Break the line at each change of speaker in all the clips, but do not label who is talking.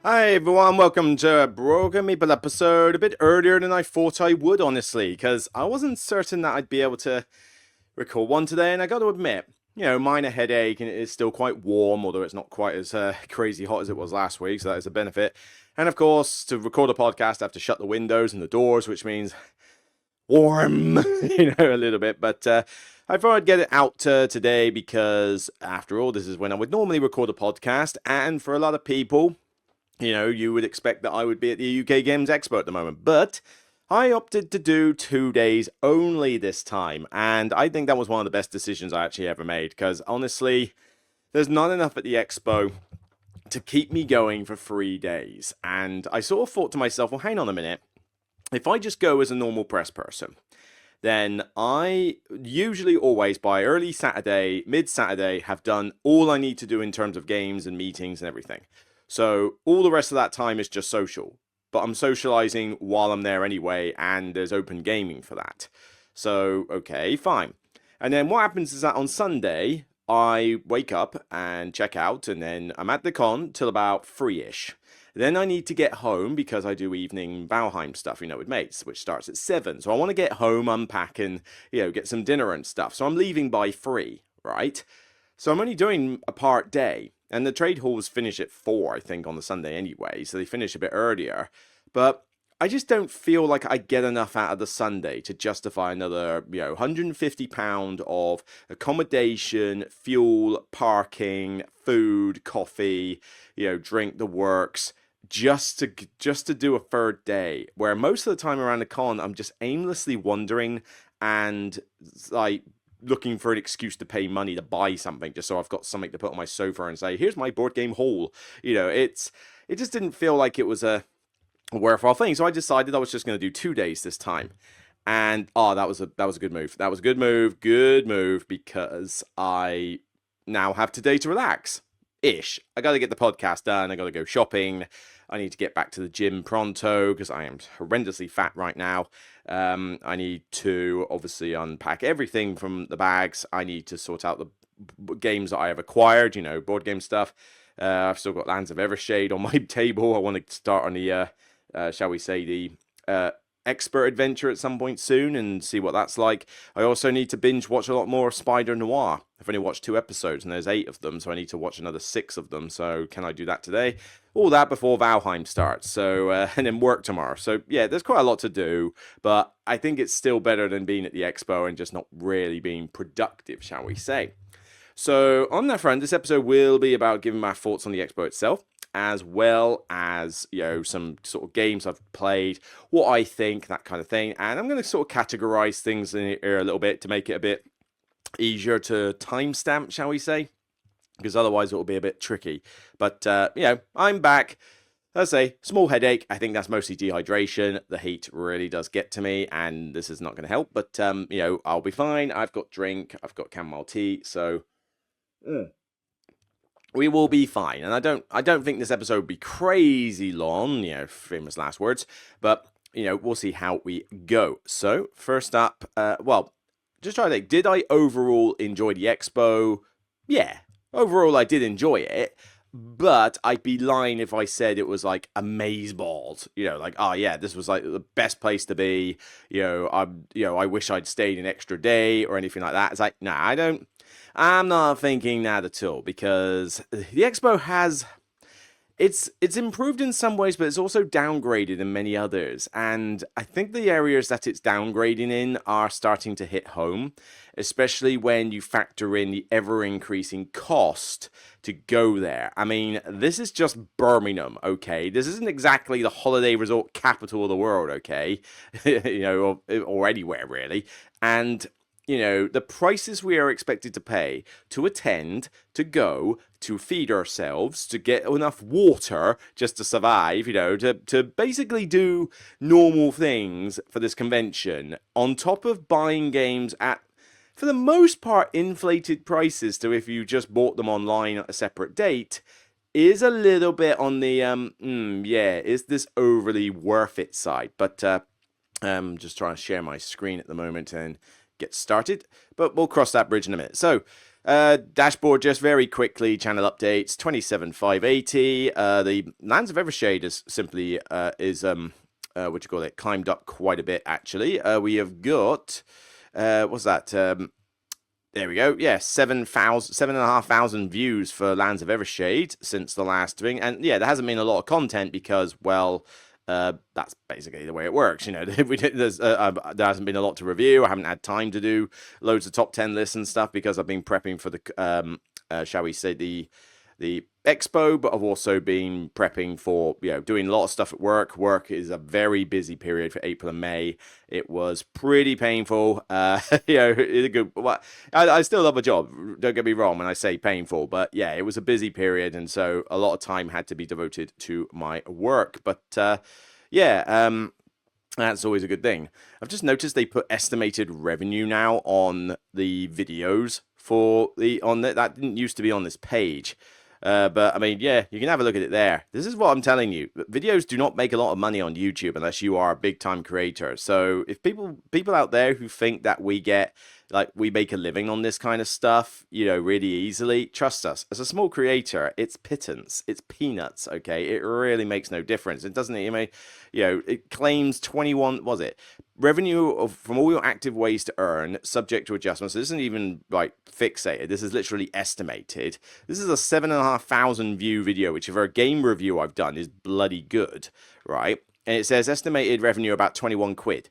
Hi everyone, welcome to a Broken Meeple episode a bit earlier than I thought I would, honestly, because I wasn't certain that I'd be able to record one today, and I got to admit, minor headache, and it is still quite warm, although it's not quite as crazy hot as it was last week, so that is a benefit. And of course, to record a podcast, I have to shut the windows and the doors, which means warm, a little bit, but I thought I'd get it out today because, after all, this is when I would normally record a podcast, and for a lot of people, you would expect that I would be at the UK GAMES EXPO at the moment, but I opted to do 2 days only this time, and I think that was one of the best decisions I actually ever made, because honestly, there's not enough at the Expo to keep me going for 3 days, and I sort of thought to myself, well, hang on a minute, if I just go as a normal press person, then I usually always by early Saturday, mid-Saturday, have done all I need to do in terms of games and meetings and everything. So all the rest of that time is just social. But I'm socializing while I'm there anyway, and there's open gaming for that. So, okay, fine. And then what happens is that on Sunday, I wake up and check out, and then I'm at the con till about 3-ish. Then I need to get home because I do evening Valheim stuff, with mates, which starts at 7. So I want to get home, unpack, and, get some dinner and stuff. So I'm leaving by 3, right? So I'm only doing a part day. And the trade halls finish at 4, I think, on the Sunday anyway, so they finish a bit earlier. But I just don't feel like I get enough out of the Sunday to justify another, £150 of accommodation, fuel, parking, food, coffee, drink, the works, just to do a third day. Where most of the time around the con, I'm just aimlessly wandering and like looking for an excuse to pay money to buy something just so I've got something to put on my sofa and say, here's my board game haul. It just didn't feel like it was a worthwhile thing. So I decided I was just going to do 2 days this time. And that was a good move. That was a good move because I now have today to relax. Ish. I got to get the podcast done. I got to go shopping. I need to get back to the gym pronto because I am horrendously fat right now. I need to obviously unpack everything from the bags. I need to sort out the games that I have acquired, board game stuff. I've still got Lands of Evershade on my table. I want to start on the, shall we say, the expert adventure at some point soon and see what that's like. I also need to binge watch a lot more of Spider Noir. I've only watched 2 episodes and there's 8 of them, so I need to watch another 6 of them. So can I do that today? All that before Valheim starts. So and then work tomorrow. So yeah, there's quite a lot to do, but I think it's still better than being at the expo and just not really being productive, shall we say. So on that front, this episode will be about giving my thoughts on the expo itself, as well as, some sort of games I've played, what I think, that kind of thing. And I'm going to sort of categorize things in here a little bit to make it a bit easier to timestamp, shall we say? Because otherwise it will be a bit tricky. But, I'm back. As I say, small headache. I think that's mostly dehydration. The heat really does get to me, and this is not going to help. But, I'll be fine. I've got drink. I've got chamomile tea. So we will be fine. And I don't think this episode will be crazy long, famous last words, but we'll see how we go. So first up, just try to think, did I overall enjoy the expo? Yeah, overall I did enjoy it, but I'd be lying if I said it was like amazeballs. Like, oh yeah, this was like the best place to be. I wish I'd stayed an extra day or anything like that. It's like, nah, I'm not thinking that at all, because the expo has it's improved in some ways, but it's also downgraded in many others. And I think the areas that it's downgrading in are starting to hit home, especially when you factor in the ever increasing cost to go there. I mean, this is just Birmingham, okay? This isn't exactly the holiday resort capital of the world, okay? Or anywhere really. And the prices we are expected to pay to attend, to go, to feed ourselves, to get enough water just to survive, to basically do normal things for this convention, on top of buying games at, for the most part, inflated prices to if you just bought them online at a separate date, is a little bit on the, is this overly worth it side? But I'm just trying to share my screen at the moment and get started, but we'll cross that bridge in a minute. So Dashboard just very quickly, channel updates, 27,580. The Lands of Evershade is simply, what you call it, climbed up quite a bit, actually. We have got, what's that, there we go. Yeah, 7,500 views for Lands of Evershade since the last thing. And yeah, there hasn't been a lot of content because, well, that's basically the way it works. You know, there hasn't been a lot to review. I haven't had time to do loads of top 10 lists and stuff because I've been prepping for the, shall we say, the expo, but I've also been prepping for, doing a lot of stuff at work. Work is a very busy period for April and May. It was pretty painful. I still love a job. Don't get me wrong when I say painful, but yeah, it was a busy period, and so a lot of time had to be devoted to my work. But that's always a good thing. I've just noticed they put estimated revenue now on the videos that didn't used to be on this page. But I mean, yeah, you can have a look at it there. This is what I'm telling you. Videos do not make a lot of money on YouTube unless you are a big time creator. So if people out there who think that we make a living on this kind of stuff, really easily, trust us. As a small creator, it's pittance, it's peanuts, okay? It really makes no difference. It doesn't, it claims 21, was it? Revenue from all your active ways to earn, subject to adjustments. This isn't even fixated. This is literally estimated. This is a 7,500 view video, which for a game review I've done is bloody good, right? And it says estimated revenue about 21 quid.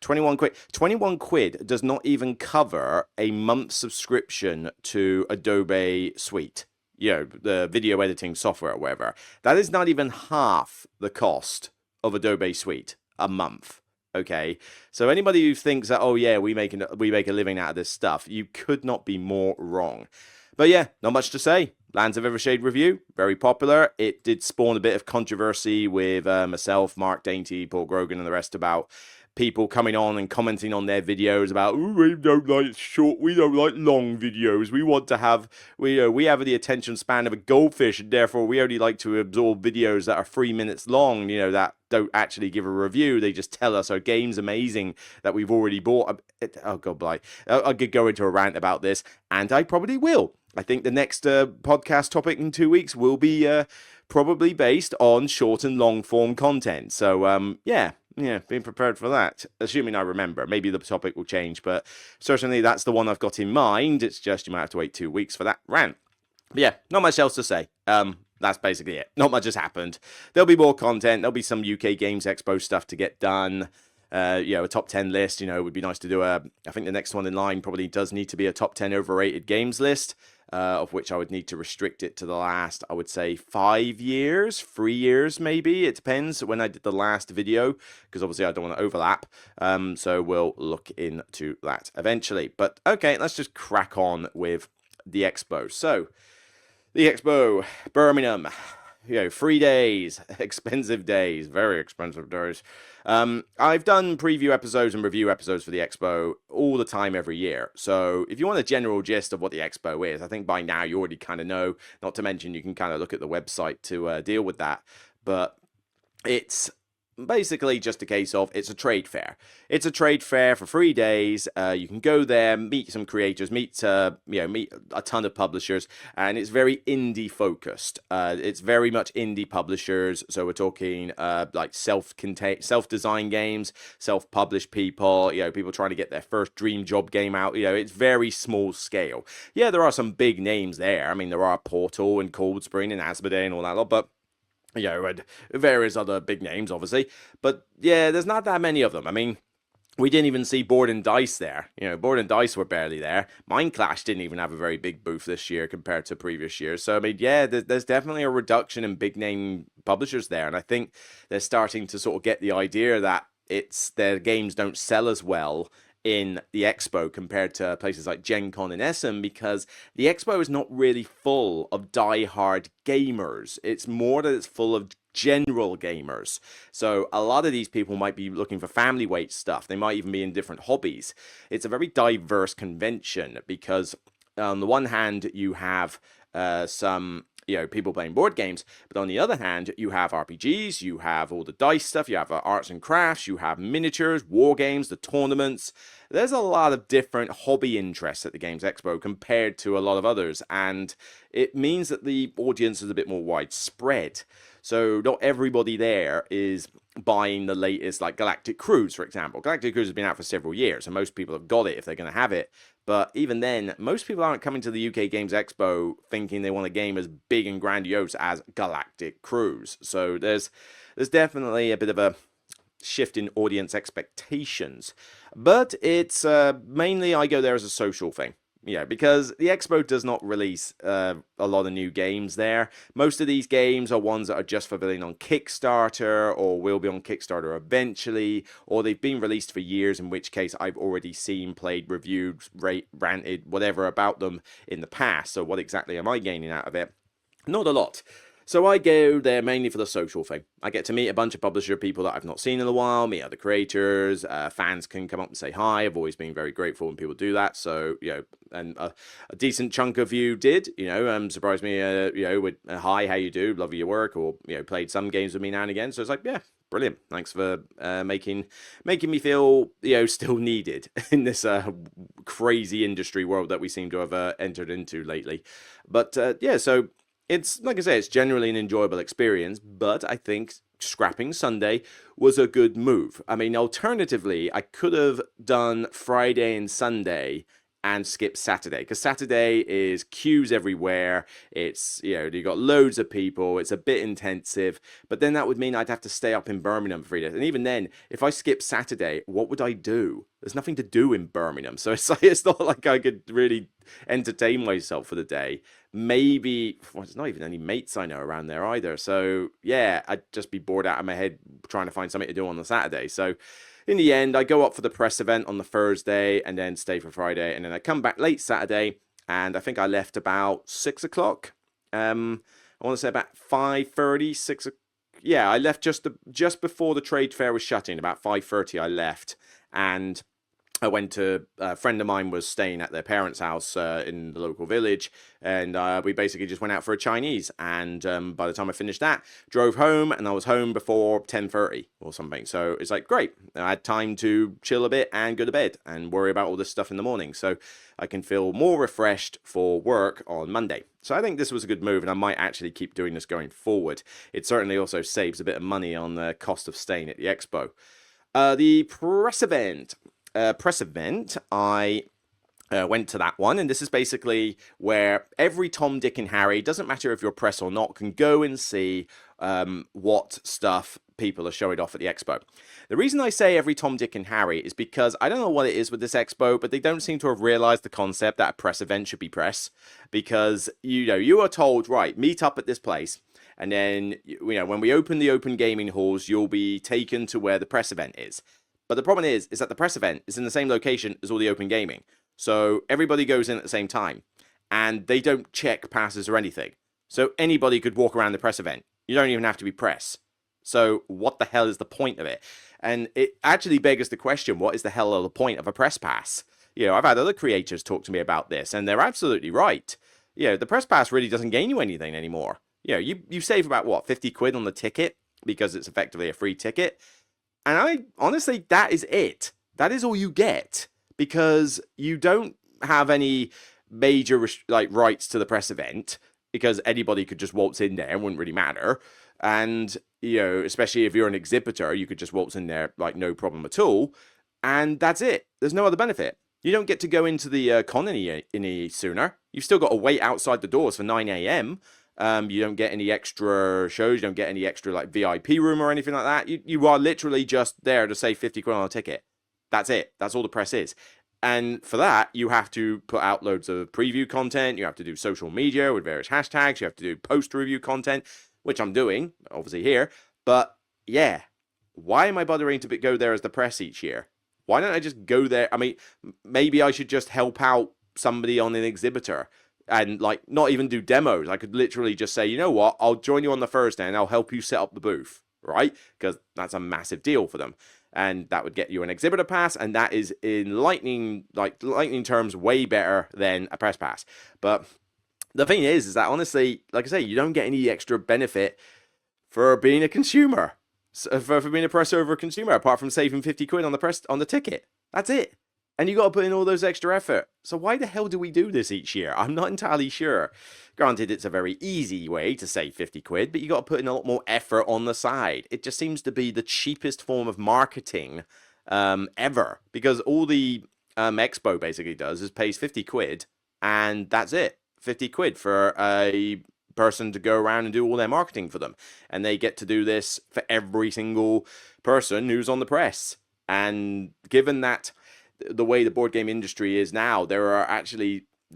21 quid. 21 quid does not even cover a month subscription to Adobe Suite, the video editing software or whatever. That is not even half the cost of Adobe Suite a month. Okay, so anybody who thinks that, oh yeah, we make a living out of this stuff, you could not be more wrong. But yeah, not much to say. Lands of Evershade review, very popular. It did spawn a bit of controversy with myself, Mark Dainty, Paul Grogan, and the rest about people coming on and commenting on their videos about, oh, we don't like long videos. We want to have, we have the attention span of a goldfish, and therefore we only like to absorb videos that are 3 minutes long, that don't actually give a review. They just tell us our game's amazing that we've already bought. Oh, God, I could go into a rant about this, and I probably will. I think the next podcast topic in 2 weeks will be probably based on short and long form content. So, yeah, being prepared for that, assuming I remember. Maybe the topic will change, but certainly that's the one I've got in mind. It's just you might have to wait 2 weeks for that rant. But yeah, not much else to say. That's basically it. Not much has happened. There'll be more content. There'll be some UK Games Expo stuff to get done. A top 10 list, would be nice to do. I think the next one in line probably does need to be a top 10 overrated games list. Of which I would need to restrict it to the last, I would say, 5 years, 3 years maybe. It depends when I did the last video, because obviously I don't want to overlap. So we'll look into that eventually. But okay, let's just crack on with the expo. So, the expo, Birmingham. 3 days, expensive days, very expensive days. I've done preview episodes and review episodes for the expo all the time every year. So if you want a general gist of what the expo is, I think by now you already kind of know. Not to mention you can kind of look at the website to deal with that. But it's basically just a case of it's a trade fair. It's a trade fair for 3 days. You can go there, meet some creators, meet a ton of publishers, and it's very indie focused. It's very much indie publishers. So we're talking like self-design games, self-published people, people trying to get their first dream job game out. It's very small scale. Yeah, there are some big names there. I mean, there are Portal and Cold Spring and Asmodee and all that lot, but and various other big names, obviously. But yeah, there's not that many of them. I mean, we didn't even see Board and Dice there. Board and Dice were barely there. Mind Clash didn't even have a very big booth this year compared to previous years. So, I mean, yeah, there's definitely a reduction in big name publishers there. And I think they're starting to sort of get the idea that their games don't sell as well in the expo compared to places like Gen Con and Essen, because the expo is not really full of die-hard gamers. It's more that it's full of general gamers. So a lot of these people might be looking for family weight stuff. They might even be in different hobbies. It's a very diverse convention because on the one hand you have some people playing board games. But on the other hand, you have RPGs, you have all the dice stuff, you have arts and crafts, you have miniatures, war games, the tournaments. There's a lot of different hobby interests at the Games Expo compared to a lot of others, and it means that the audience is a bit more widespread. So not everybody there is buying the latest, like Galactic Cruise, for example. Galactic Cruise has been out for several years, and most people have got it if they're going to have it. But even then, most people aren't coming to the UK Games Expo thinking they want a game as big and grandiose as Galactic Cruise. So there's definitely a bit of a shift in audience expectations. But it's mainly I go there as a social thing. Yeah, because the Expo does not release a lot of new games there. Most of these games are ones that are just for being on Kickstarter or will be on Kickstarter eventually, or they've been released for years, in which case I've already seen, played, reviewed, ranted, whatever about them in the past. So what exactly am I gaining out of it? Not a lot. So I go there mainly for the social thing. I get to meet a bunch of publisher people that I've not seen in a while, meet other creators, fans can come up and say hi. I've always been very grateful when people do that. So, and a decent chunk of you did, surprised me, with a hi, how you do, love your work, or, played some games with me now and again. So it's like, yeah, brilliant. Thanks for making me feel, still needed in this crazy industry world that we seem to have entered into lately. But so it's, like I say, it's generally an enjoyable experience, but I think scrapping Sunday was a good move. I mean, alternatively, I could have done Friday and Sunday and skip Saturday, because Saturday is queues everywhere. It's, you got loads of people. It's a bit intensive, but then that would mean I'd have to stay up in Birmingham for 3 days. And even then, if I skip Saturday, what would I do? There's nothing to do in Birmingham. So it's not like I could really entertain myself for the day. Maybe, well, there's not even any mates I know around there either. So yeah, I'd just be bored out of my head trying to find something to do on the Saturday. So in the end, I go up for the press event on the Thursday and then stay for Friday. And then I come back late Saturday, and I think I left about 6 o'clock. I want to say about 5:30, 6 o'clock. Yeah, I left just before the trade fair was shutting. About 5:30 I left, and I went to a friend of mine was staying at their parents' house in the local village, and we basically just went out for a Chinese. And by the time I finished that, drove home, and I was home before 10:30 or something. So it's like, great. I had time to chill a bit and go to bed and worry about all this stuff in the morning. So I can feel more refreshed for work on Monday. So I think this was a good move, and I might actually keep doing this going forward. It certainly also saves a bit of money on the cost of staying at the expo. The press event. I went to that one, and this is basically where every Tom, Dick, and Harry, doesn't matter if you're press or not, can go and see what stuff people are showing off at the expo. The reason I say every Tom, Dick, and Harry is because I don't know what it is with this expo, but they don't seem to have realized the concept that a press event should be press, because you are told, right, meet up at this place, and then when we open the open gaming halls, you'll be taken to where the press event is. But the problem is that the press event is in the same location as all the open gaming. So everybody goes in at the same time, and they don't check passes or anything. So anybody could walk around the press event. You don't even have to be press. So what the hell is the point of it? And it actually begs the question, what is the hell of the point of a press pass? I've had other creators talk to me about this, and they're absolutely right. The press pass really doesn't gain you anything anymore. You save about, what, 50 quid on the ticket, because it's effectively a free ticket. And I honestly, that is it. That is all you get, because you don't have any major rights to the press event, because anybody could just waltz in there, it wouldn't really matter. And especially if you're an exhibitor, you could just waltz in there like no problem at all. And that's it. There's no other benefit. You don't get to go into the con any sooner. You've still got to wait outside the doors for 9 a.m. You don't get any extra shows. You don't get any extra VIP room or anything like that. You are literally just there to save 50 quid on a ticket. That's it. That's all the press is. And for that, you have to put out loads of preview content. You have to do social media with various hashtags. You have to do post-review content, which I'm doing, obviously, here. But yeah, why am I bothering to go there as the press each year? Why don't I just go there? I mean, maybe I should just help out somebody on an exhibitor and not even do demos. I could literally just say, you know what, I'll join you on the Thursday and I'll help you set up the booth, right? Because that's a massive deal for them. And that would get you an exhibitor pass, and that is in lightning terms way better than a press pass. But The thing is that honestly, like I say, you don't get any extra benefit for being a consumer, for being a press over consumer, apart from saving 50 quid on the press on the ticket. That's it. And you got to put in all those extra effort. So why the hell do we do this each year? I'm not entirely sure. Granted, it's a very easy way to save 50 quid, but you got to put in a lot more effort on the side. It just seems to be the cheapest form of marketing ever, because all the expo basically does is pays 50 quid and that's it. 50 quid for a person to go around and do all their marketing for them. And they get to do this for every single person who's on the press. And given that the way the board game industry is now, there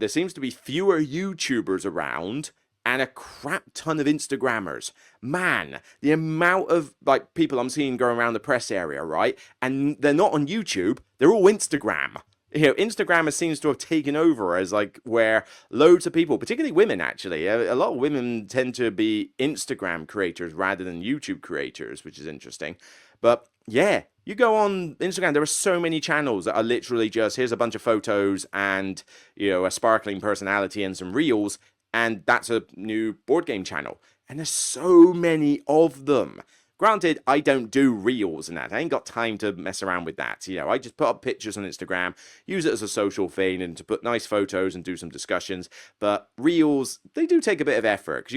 seems to be fewer YouTubers around and a crap ton of Instagrammers. Man, the amount of like people I'm seeing going around the press area, right? And they're not on YouTube, they're all Instagram. Instagram seems to have taken over as like where loads of people, particularly women, actually, a lot of women tend to be Instagram creators rather than YouTube creators, which is interesting. But yeah, you go on Instagram, there are so many channels that are literally just here's a bunch of photos and a sparkling personality and some reels, and that's a new board game channel. And there's so many of them. Granted, I don't do reels and that. I ain't got time to mess around with that. I just put up pictures on Instagram, use it as a social thing and to put nice photos and do some discussions. But reels, they do take a bit of effort because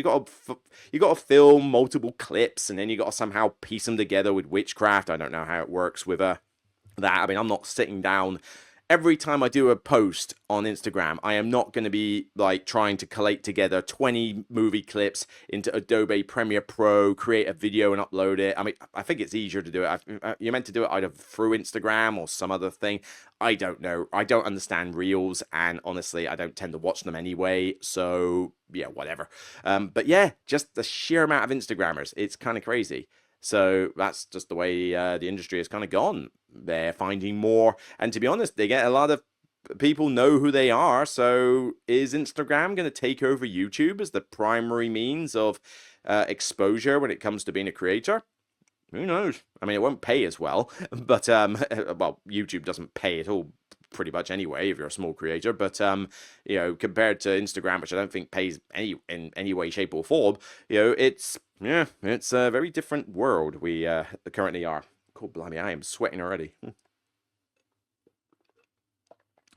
you got to film multiple clips and then you got to somehow piece them together with witchcraft. I don't know how it works with that. I mean, I'm not sitting down every time I do a post on Instagram, I am not going to be like trying to collate together 20 movie clips into Adobe Premiere Pro, create a video and upload it. I mean, I think it's easier to do it. You're meant to do it either through Instagram or some other thing. I don't know. I don't understand reels, and honestly, I don't tend to watch them anyway. So yeah, whatever. But yeah, just the sheer amount of Instagrammers, it's kind of crazy. So that's just the way the industry has kind of gone. They're finding more, and to be honest, they get a lot of people know who they are. So is Instagram going to take over YouTube as the primary means of exposure when it comes to being a creator? Who knows? I mean, it won't pay as well, but well, YouTube doesn't pay at all pretty much anyway if you're a small creator, but compared to Instagram, which I don't think pays in any way, shape or form, it's a very different world we currently are. God blimey, I am sweating already.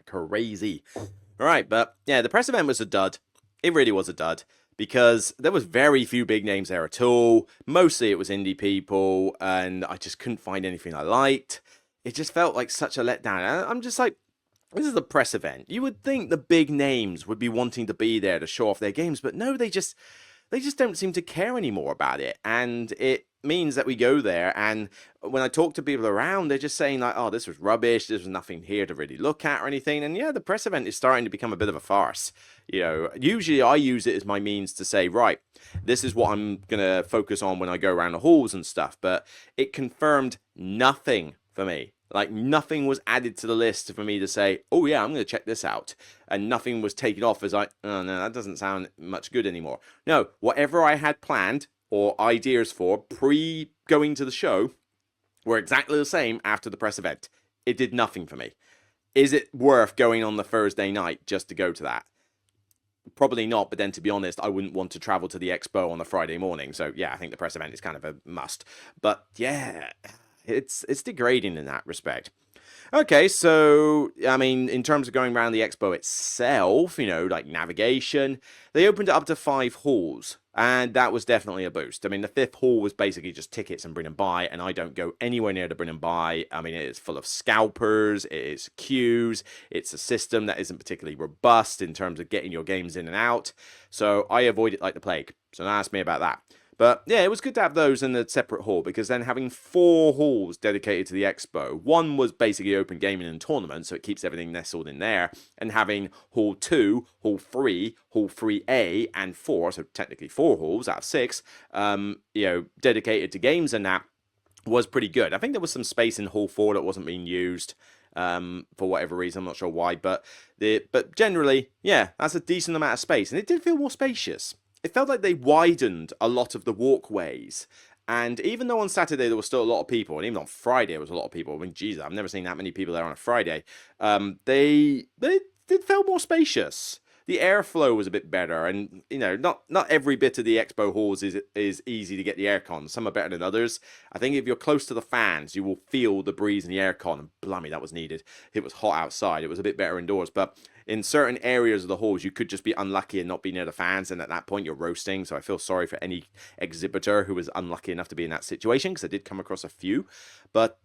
Crazy. All right, but yeah, the press event was a dud. It really was a dud because there was very few big names there at all. Mostly it was indie people, and I just couldn't find anything I liked. It just felt like such a letdown. I'm just like, this is a press event. You would think the big names would be wanting to be there to show off their games, but no, they just don't seem to care anymore about it. And it means that we go there, and when I talk to people around, they're just saying like, oh, this was rubbish, there's nothing here to really look at or anything. And yeah, the press event is starting to become a bit of a farce. Usually I use it as my means to say, right, this is what I'm gonna focus on when I go around the halls and stuff, but it confirmed nothing for me. Like, nothing was added to the list for me to say, oh yeah, I'm going to check this out. And nothing was taken off as oh no, that doesn't sound much good anymore. No, whatever I had planned or ideas for pre-going to the show were exactly the same after the press event. It did nothing for me. Is it worth going on the Thursday night just to go to that? Probably not, but then to be honest, I wouldn't want to travel to the expo on a Friday morning. So yeah, I think the press event is kind of a must. But yeah, it's degrading in that respect. Okay, so I mean, in terms of going around the expo itself, like navigation, they opened it up to 5 halls, and that was definitely a boost. I mean, the 5th hall was basically just tickets and bring and buy, and I don't go anywhere near the bring and buy. I mean, it is full of scalpers, it is queues, it's a system that isn't particularly robust in terms of getting your games in and out, so I avoid it like the plague. So don't ask me about that. But yeah, it was good to have those in a separate hall, because then having 4 halls dedicated to the expo, one was basically open gaming and tournaments, so it keeps everything nestled in there, and having hall 2, hall 3, hall 3A, and 4, so technically 4 halls out of 6, dedicated to games and that was pretty good. I think there was some space in hall 4 that wasn't being used for whatever reason. I'm not sure why, but generally, yeah, that's a decent amount of space, and it did feel more spacious. It felt like they widened a lot of the walkways. And even though on Saturday there was still a lot of people, and even on Friday there was a lot of people, I mean, Jesus, I've never seen that many people there on a Friday, they felt more spacious. the airflow was a bit better, and you know, not every bit of the expo halls is easy to get the aircon. Some are better than others. I think if you're close to the fans, you will feel the breeze in the aircon, and blimey, that was needed. It was hot outside. It was a bit better indoors, but in certain areas of the halls, you could just be unlucky and not be near the fans, and at that point, you're roasting. So I feel sorry for any exhibitor who was unlucky enough to be in that situation, because I did come across a few. But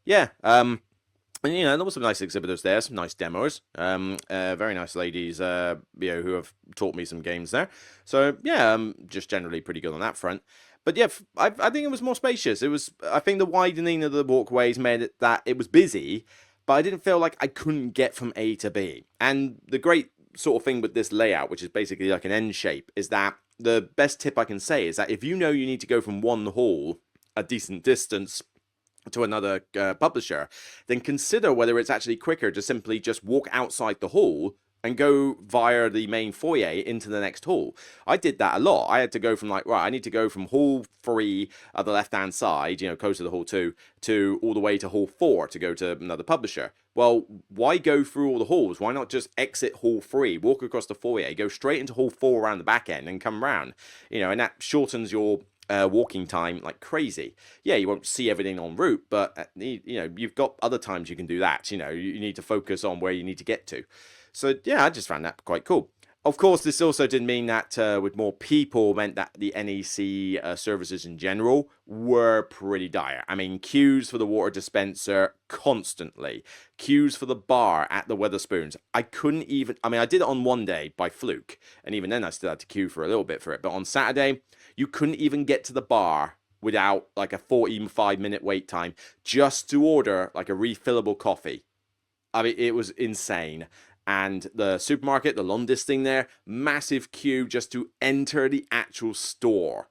yeah, and, you know, there were some nice exhibitors there, some nice demos, very nice ladies, you know, who have taught me some games there. So yeah, just generally pretty good on that front. But yeah, I think it was more spacious. I think the widening of the walkways made it that it was busy, but I didn't feel like I couldn't get from A to B. And the great sort of thing with this layout, which is basically like an N shape, is that the best tip I can say is that if you know you need to go from one hall a decent distance to another publisher, then consider whether it's actually quicker to simply just walk outside the hall and go via the main foyer into the next hall. I did that a lot. I had to go from like, right, I need to go from hall 3 at the left-hand side, you know, close to the hall 2, to all the way to hall 4 to go to another publisher. Well, why go through all the halls? Why not just exit hall 3, walk across the foyer, go straight into hall 4 around the back end and come round? You know, and that shortens your walking time like crazy. Yeah, you won't see everything en route, but you know, you've got other times you can do that. You know, you need to focus on where you need to get to. So yeah, I just found that quite cool. Of course, this also did mean that with more people meant that the NEC services in general were pretty dire. I mean, queues for the water dispenser constantly. Queues for the bar at the Weatherspoons. I couldn't even... I mean, I did it on one day by fluke, and even then I still had to queue for a little bit for it. But on Saturday, you couldn't even get to the bar without like a 45-minute wait time just to order like a refillable coffee. I mean, it was insane. And the supermarket, the Londis thing there, massive queue just to enter the actual store.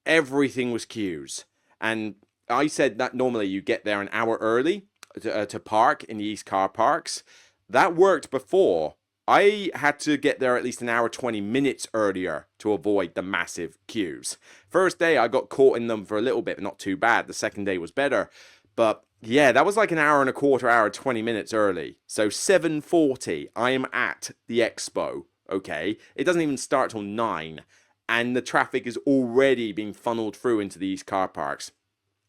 Everything was queues. And I said that normally you get there an hour early to park in the East car parks. That worked before. I had to get there at least an hour 20 minutes earlier to avoid the massive queues. First day I got caught in them for a little bit, but not too bad. The second day was better. But yeah, that was like an hour and a quarter, hour 20 minutes early. So 7:40, I am at the expo, okay? It doesn't even start till 9, and the traffic is already being funneled through into these car parks.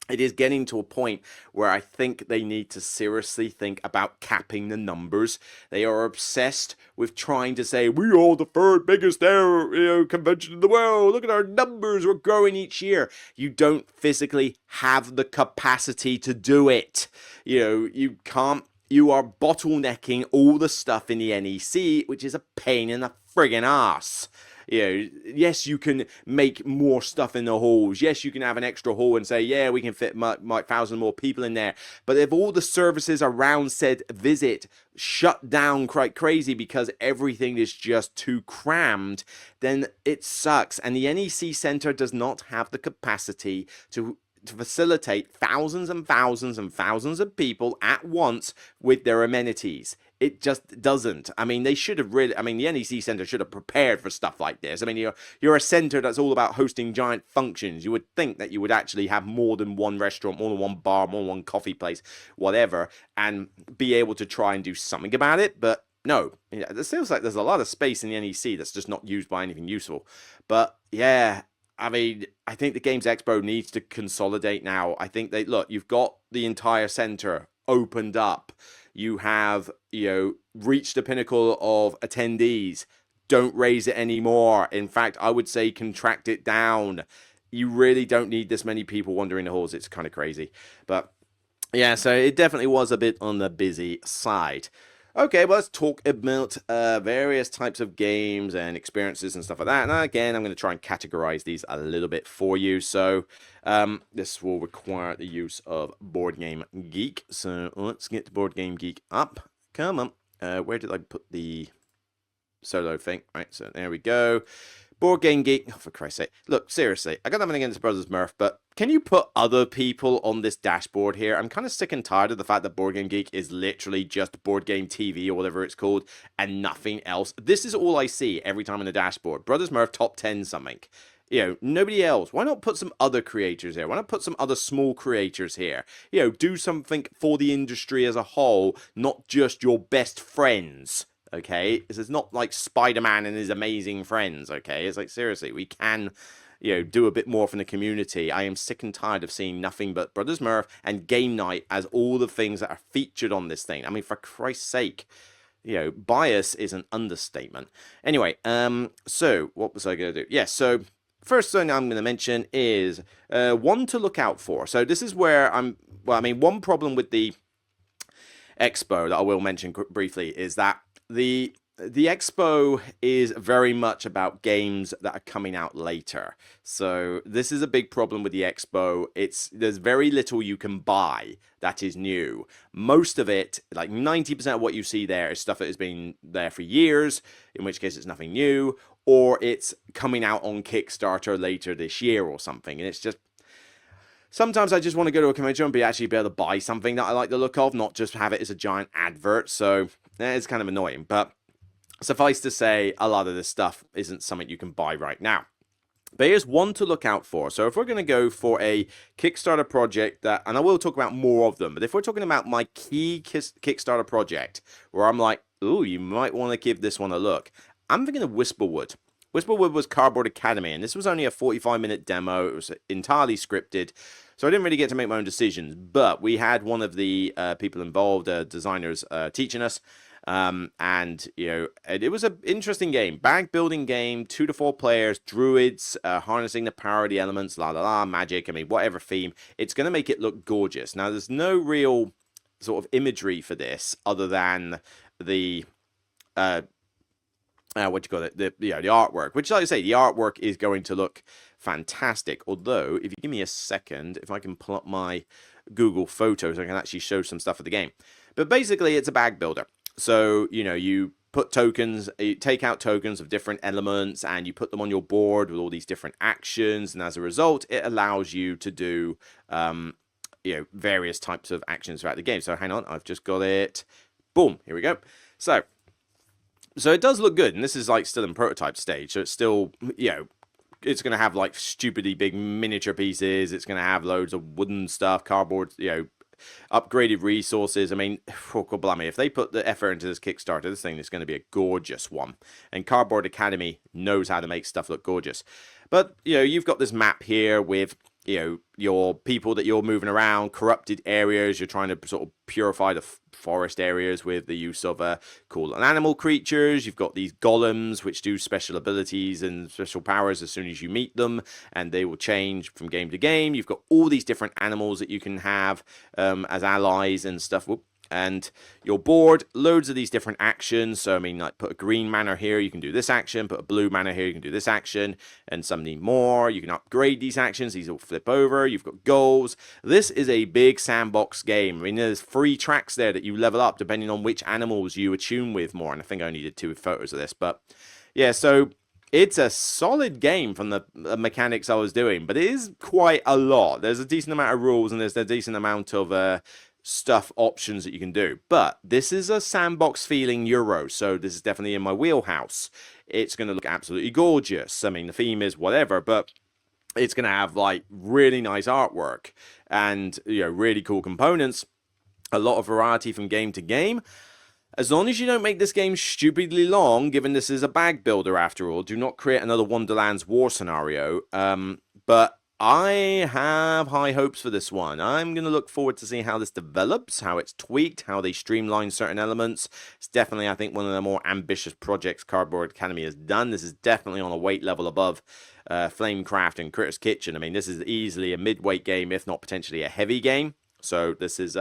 It is getting to a point where I think they need to seriously think about capping the numbers. They are obsessed with trying to say, we are the third biggest convention in the world. Look at our numbers. We're growing each year. You don't physically have the capacity to do it. You know, you can't. You are bottlenecking all the stuff in the NEC, which is a pain in the friggin' ass. You know, yes, you can make more stuff in the halls. Yes, you can have an extra hall and say, yeah, we can fit 1,000 more people in there. But if all the services around said visit shut down quite crazy because everything is just too crammed, then it sucks. And the NEC Centre does not have the capacity to facilitate thousands and thousands and thousands of people at once with their amenities. It just doesn't. I mean, they should have really... I mean, the NEC Centre should have prepared for stuff like this. I mean, you're a centre that's all about hosting giant functions. You would think that you would actually have more than one restaurant, more than one bar, more than one coffee place, whatever, and be able to try and do something about it. But no, it feels like there's a lot of space in the NEC that's just not used by anything useful. But yeah, I mean, I think the Games Expo needs to consolidate now. I think look, you've got the entire centre opened up. You have, reached the pinnacle of attendees. Don't raise it anymore. In fact, I would say contract it down. You really don't need this many people wandering the halls. It's kind of crazy. But yeah, so it definitely was a bit on the busy side. Okay, well, let's talk about various types of games and experiences and stuff like that. And again, I'm going to try and categorize these a little bit for you. So this will require the use of Board Game Geek. So let's get Board Game Geek up. Come on. Where did I put the solo thing? Right, so there we go. Board Game Geek. Oh, for Christ's sake. Look, seriously, I got nothing against Brothers Murph, but can you put other people on this dashboard here? I'm kind of sick and tired of the fact that Board Game Geek is literally just Board Game TV or whatever it's called and nothing else. This is all I see every time on the dashboard. Brothers Murph top 10 something. Nobody else. Why not put some other creators here? Why not put some other small creators here? Do something for the industry as a whole, not just your best friends. Okay, this is not like Spider-Man and his amazing friends. Okay, it's like, seriously, we can, do a bit more from the community. I am sick and tired of seeing nothing but Brothers Murph and Game Night as all the things that are featured on this thing. I mean, for Christ's sake, bias is an understatement. Anyway, so what was I going to do? Yes, so first thing I'm going to mention is one to look out for. So this is where one problem with the expo that I will mention briefly is that the expo is very much about games that are coming out later. So this is a big problem with the expo. There's very little you can buy that is new. Most of it, like 90% of what you see there, is stuff that has been there for years, in which case it's nothing new, or it's coming out on Kickstarter later this year or something. And it's just, sometimes I just want to go to a convention and actually be able to buy something that I like the look of, not just have it as a giant advert. So it's kind of annoying. But suffice to say, a lot of this stuff isn't something you can buy right now. But here's one to look out for. So if we're going to go for a Kickstarter project that, and I will talk about more of them, but if we're talking about my key Kickstarter project, where I'm like, ooh, you might want to give this one a look, I'm thinking of Whisperwood. Whisperwood was Cardboard Academy, and this was only a 45-minute demo. It was entirely scripted, so I didn't really get to make my own decisions, but we had one of the people involved, designers, teaching us, and it was an interesting game, bag building game, 2 to 4 players, druids, harnessing the power of the elements, magic. I mean, whatever theme, it's going to make it look gorgeous. Now, there's no real sort of imagery for this other than the what you call it, the artwork, which, like I say, the artwork is going to look fantastic. Although, if you give me a second, if I can pull up my Google Photos, I can actually show some stuff of the game. But basically, it's a bag builder. So, you put tokens, you take out tokens of different elements, and you put them on your board with all these different actions, and as a result, it allows you to do, various types of actions throughout the game. So, hang on, I've just got it. Boom, here we go. So it does look good, and this is like still in prototype stage, so it's still, it's going to have like stupidly big miniature pieces, it's going to have loads of wooden stuff, cardboard, upgraded resources. I mean, oh, God blimey, if they put the effort into this Kickstarter, this thing is going to be a gorgeous one, and Cardboard Academy knows how to make stuff look gorgeous. But, you've got this map here with, your people that you're moving around, corrupted areas. You're trying to sort of purify the forest areas with the use of cool animal creatures. You've got these golems, which do special abilities and special powers as soon as you meet them, and they will change from game to game. You've got all these different animals that you can have as allies and stuff. Whoop. And your board, loads of these different actions. So, I mean, like, put a green mana here, you can do this action. Put a blue mana here, you can do this action. And some need more. You can upgrade these actions. These will flip over. You've got goals. This is a big sandbox game. I mean, there's 3 tracks there that you level up depending on which animals you attune with more. And I think I only did 2 photos of this. But, yeah, so it's a solid game from the mechanics I was doing. But it is quite a lot. There's a decent amount of rules, and there's a decent amount of stuff options that you can do. But this is a sandbox feeling Euro, so this is definitely in my wheelhouse. It's going to look absolutely gorgeous. I mean, the theme is whatever, but it's going to have like really nice artwork and really cool components, a lot of variety from game to game. As long as you don't make this game stupidly long, given this is a bag builder after all, do not create another Wonderland's War scenario. But I have high hopes for this one. I'm going to look forward to seeing how this develops, how it's tweaked, how they streamline certain elements. It's definitely, I think, one of the more ambitious projects Cardboard Academy has done. This is definitely on a weight level above Flamecraft and Critter's Kitchen. I mean, this is easily a mid-weight game, if not potentially a heavy game. So this is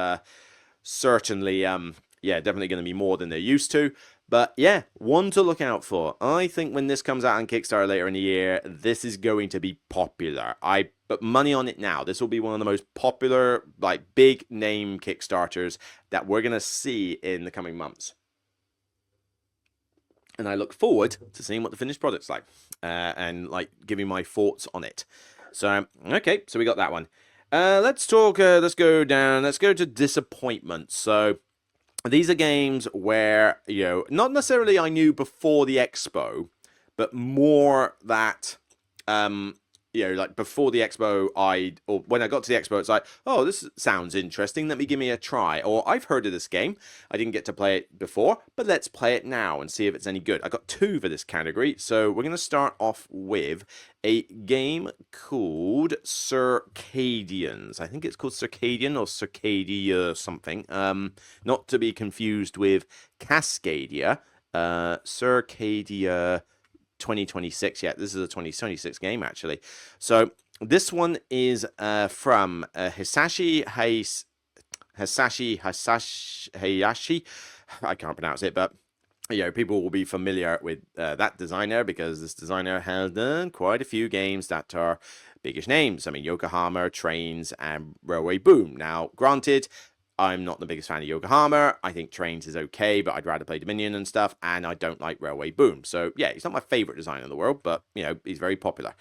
certainly, definitely going to be more than they're used to. But yeah, one to look out for. I think when this comes out on Kickstarter later in the year, this is going to be popular. I put money on it now. This will be one of the most popular, like, big name Kickstarters that we're going to see in the coming months. And I look forward to seeing what the finished product's like and like giving my thoughts on it. So, okay, so we got that one. Let's talk, let's go to disappointments. So, these are games where, not necessarily I knew before the expo, but more that like before the expo, or when I got to the expo, it's like, oh, this sounds interesting. Let me give me a try. Or I've heard of this game. I didn't get to play it before, but let's play it now and see if it's any good. I got 2 for this category. So we're going to start off with a game called Circadians. I think it's called Circadian or Circadia something. Not to be confused with Cascadia. Circadia 2026. Yeah, this is a 2026 game actually. So this one is from Hayashi. I can't pronounce it, but people will be familiar with that designer because this designer has done quite a few games that are biggish names. I mean, Yokohama, Trains, and Railway Boom. Now, granted, I'm not the biggest fan of Yokohama. I think Trains is okay, but I'd rather play Dominion and stuff, and I don't like Railway Boom. So, yeah, he's not my favorite designer in the world, but, he's very popular.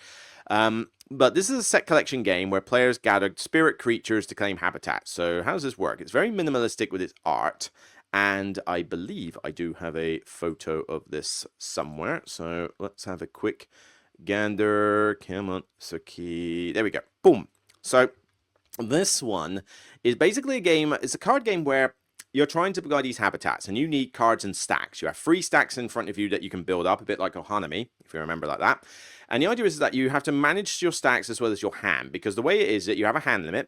But this is a set collection game where players gather spirit creatures to claim habitat. So, how does this work? It's very minimalistic with its art, and I believe I do have a photo of this somewhere. So, let's have a quick gander. Come on, Suki. There we go. Boom. So, this one is basically a game, it's a card game where you're trying to provide these habitats and you need cards and stacks. You have 3 stacks in front of you that you can build up, a bit like Ohanami, if you remember like that. And the idea is that you have to manage your stacks as well as your hand, because the way it is that you have a hand limit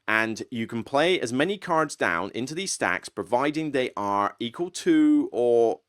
and you can play as many cards down into these stacks, providing they are equal to or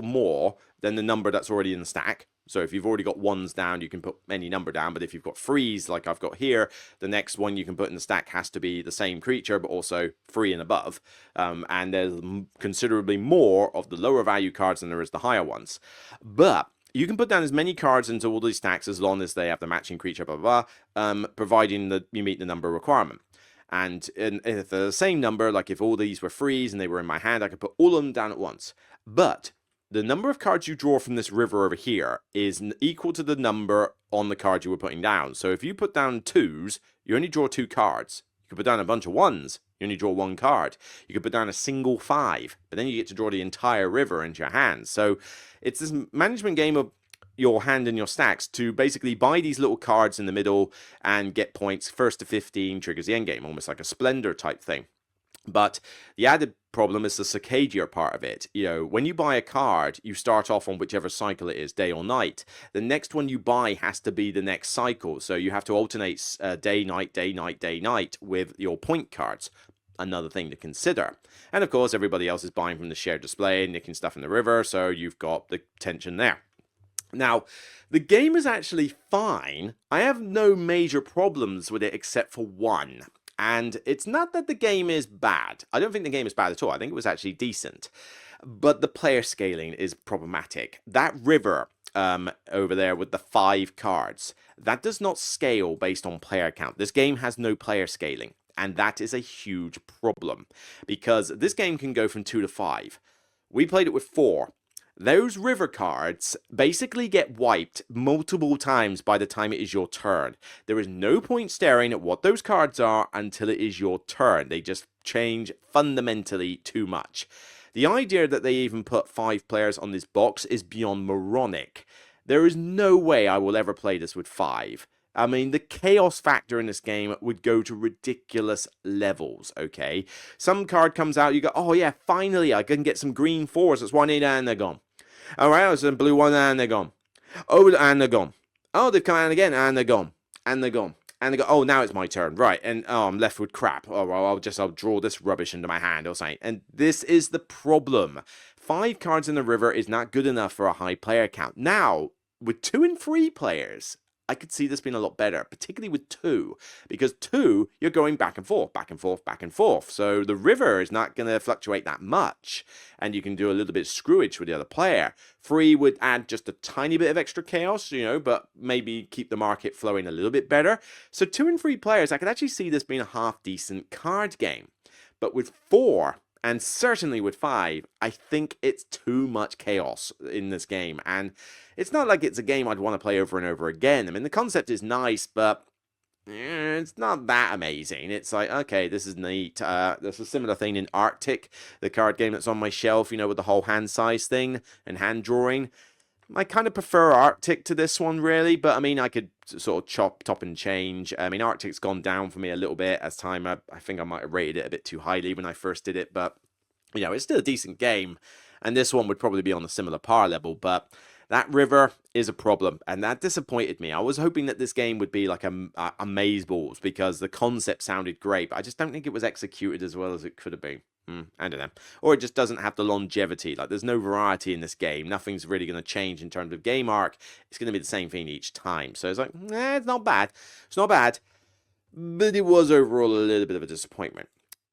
more than the number that's already in the stack. So if you've already got 1s down, you can put any number down. But if you've got 3s, like I've got here, the next one you can put in the stack has to be the same creature, but also 3 and above. And there's considerably more of the lower value cards than there is the higher ones. But you can put down as many cards into all these stacks as long as they have the matching creature, blah, blah, blah, providing that you meet the number requirement. And if they're the same number, like if all these were 3s and they were in my hand, I could put all of them down at once. But the number of cards you draw from this river over here is equal to the number on the card you were putting down. So if you put down 2s, you only draw 2 cards. You could put down a bunch of 1s, you only draw 1 card. You could put down a single 5, but then you get to draw the entire river into your hand. So it's this management game of your hand and your stacks to basically buy these little cards in the middle and get points. First to 15 triggers the end game, almost like a Splendor type thing. But the added problem is the Circadia part of it. When you buy a card, you start off on whichever cycle it is, day or night. The next one you buy has to be the next cycle. So you have to alternate day, night, day, night, day, night with your point cards. Another thing to consider. And of course, everybody else is buying from the shared display, nicking stuff in the river. So you've got the tension there. Now, the game is actually fine. I have no major problems with it except for one. And it's not that the game is bad. I don't think the game is bad at all. I think it was actually decent. But the player scaling is problematic. That river over there with the 5 cards, that does not scale based on player count. This game has no player scaling. And that is a huge problem. Because this game can go from 2 to 5. We played it with 4. Those river cards basically get wiped multiple times by the time it is your turn. There is no point staring at what those cards are until it is your turn. They just change fundamentally too much. The idea that they even put 5 players on this box is beyond moronic. There is no way I will ever play this with 5. I mean, the chaos factor in this game would go to ridiculous levels, okay? Some card comes out, you go, oh yeah, finally I can get some green 4s. It's 1 8 and they're gone. Alright, it's a blue 1 and they're gone. Oh, and they're gone. Oh, they've come out again and they're gone. And they're gone. And they go, oh, now it's my turn. Right, and I'm left with crap. Oh, well, I'll draw this rubbish into my hand or something. And this is the problem. 5 cards in the river is not good enough for a high player count. Now, with 2 and 3 players, I could see this being a lot better, particularly with 2, because 2, you're going back and forth, back and forth, back and forth. So the river is not going to fluctuate that much, and you can do a little bit of screwage with the other player. 3 would add just a tiny bit of extra chaos, but maybe keep the market flowing a little bit better. So 2 and 3 players, I could actually see this being a half-decent card game. But with 4... and certainly with 5, I think it's too much chaos in this game. And it's not like it's a game I'd want to play over and over again. I mean, the concept is nice, but it's not that amazing. It's like, okay, this is neat. There's a similar thing in Arctic, the card game that's on my shelf, with the whole hand size thing and hand drawing. I kind of prefer Arctic to this one, really, but I mean, I could sort of top and change. I mean, Arctic's gone down for me a little bit as time. I think I might have rated it a bit too highly when I first did it, but you know, it's still a decent game, and this one would probably be on a similar par level, but that river is a problem, and that disappointed me. I was hoping that this game would be like a maze balls, because the concept sounded great, but I just don't think it was executed as well as it could have been. I don't know. Or it just doesn't have the longevity. Like, there's no variety in this game. Nothing's really going to change in terms of game arc. It's going to be the same thing each time. So it's like, it's not bad. It's not bad, but it was overall a little bit of a disappointment.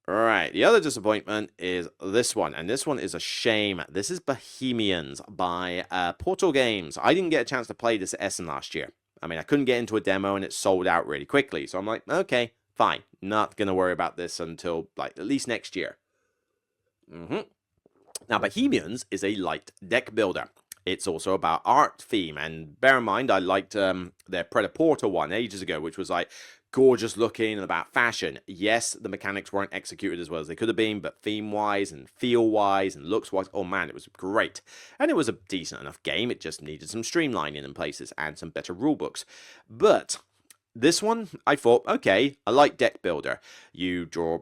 Alright, the other disappointment is this one, and this one is a shame. This is Bohemians by Portal Games. I didn't get a chance to play this at Essen last year. I mean, I couldn't get into a demo, and it sold out really quickly. So I'm like, okay, fine. Not going to worry about this until, like, at least next year. Now, Bohemians is a light deck builder. It's also about art theme, and bear in mind, I liked their Predaporter one ages ago, which was like gorgeous looking and about fashion. Yes, the mechanics weren't executed as well as they could have been, but theme-wise and feel-wise and looks-wise, oh man, it was great. And it was a decent enough game. It just needed some streamlining in places and some better rulebooks. But this one, I thought, okay, I like deck builder. You draw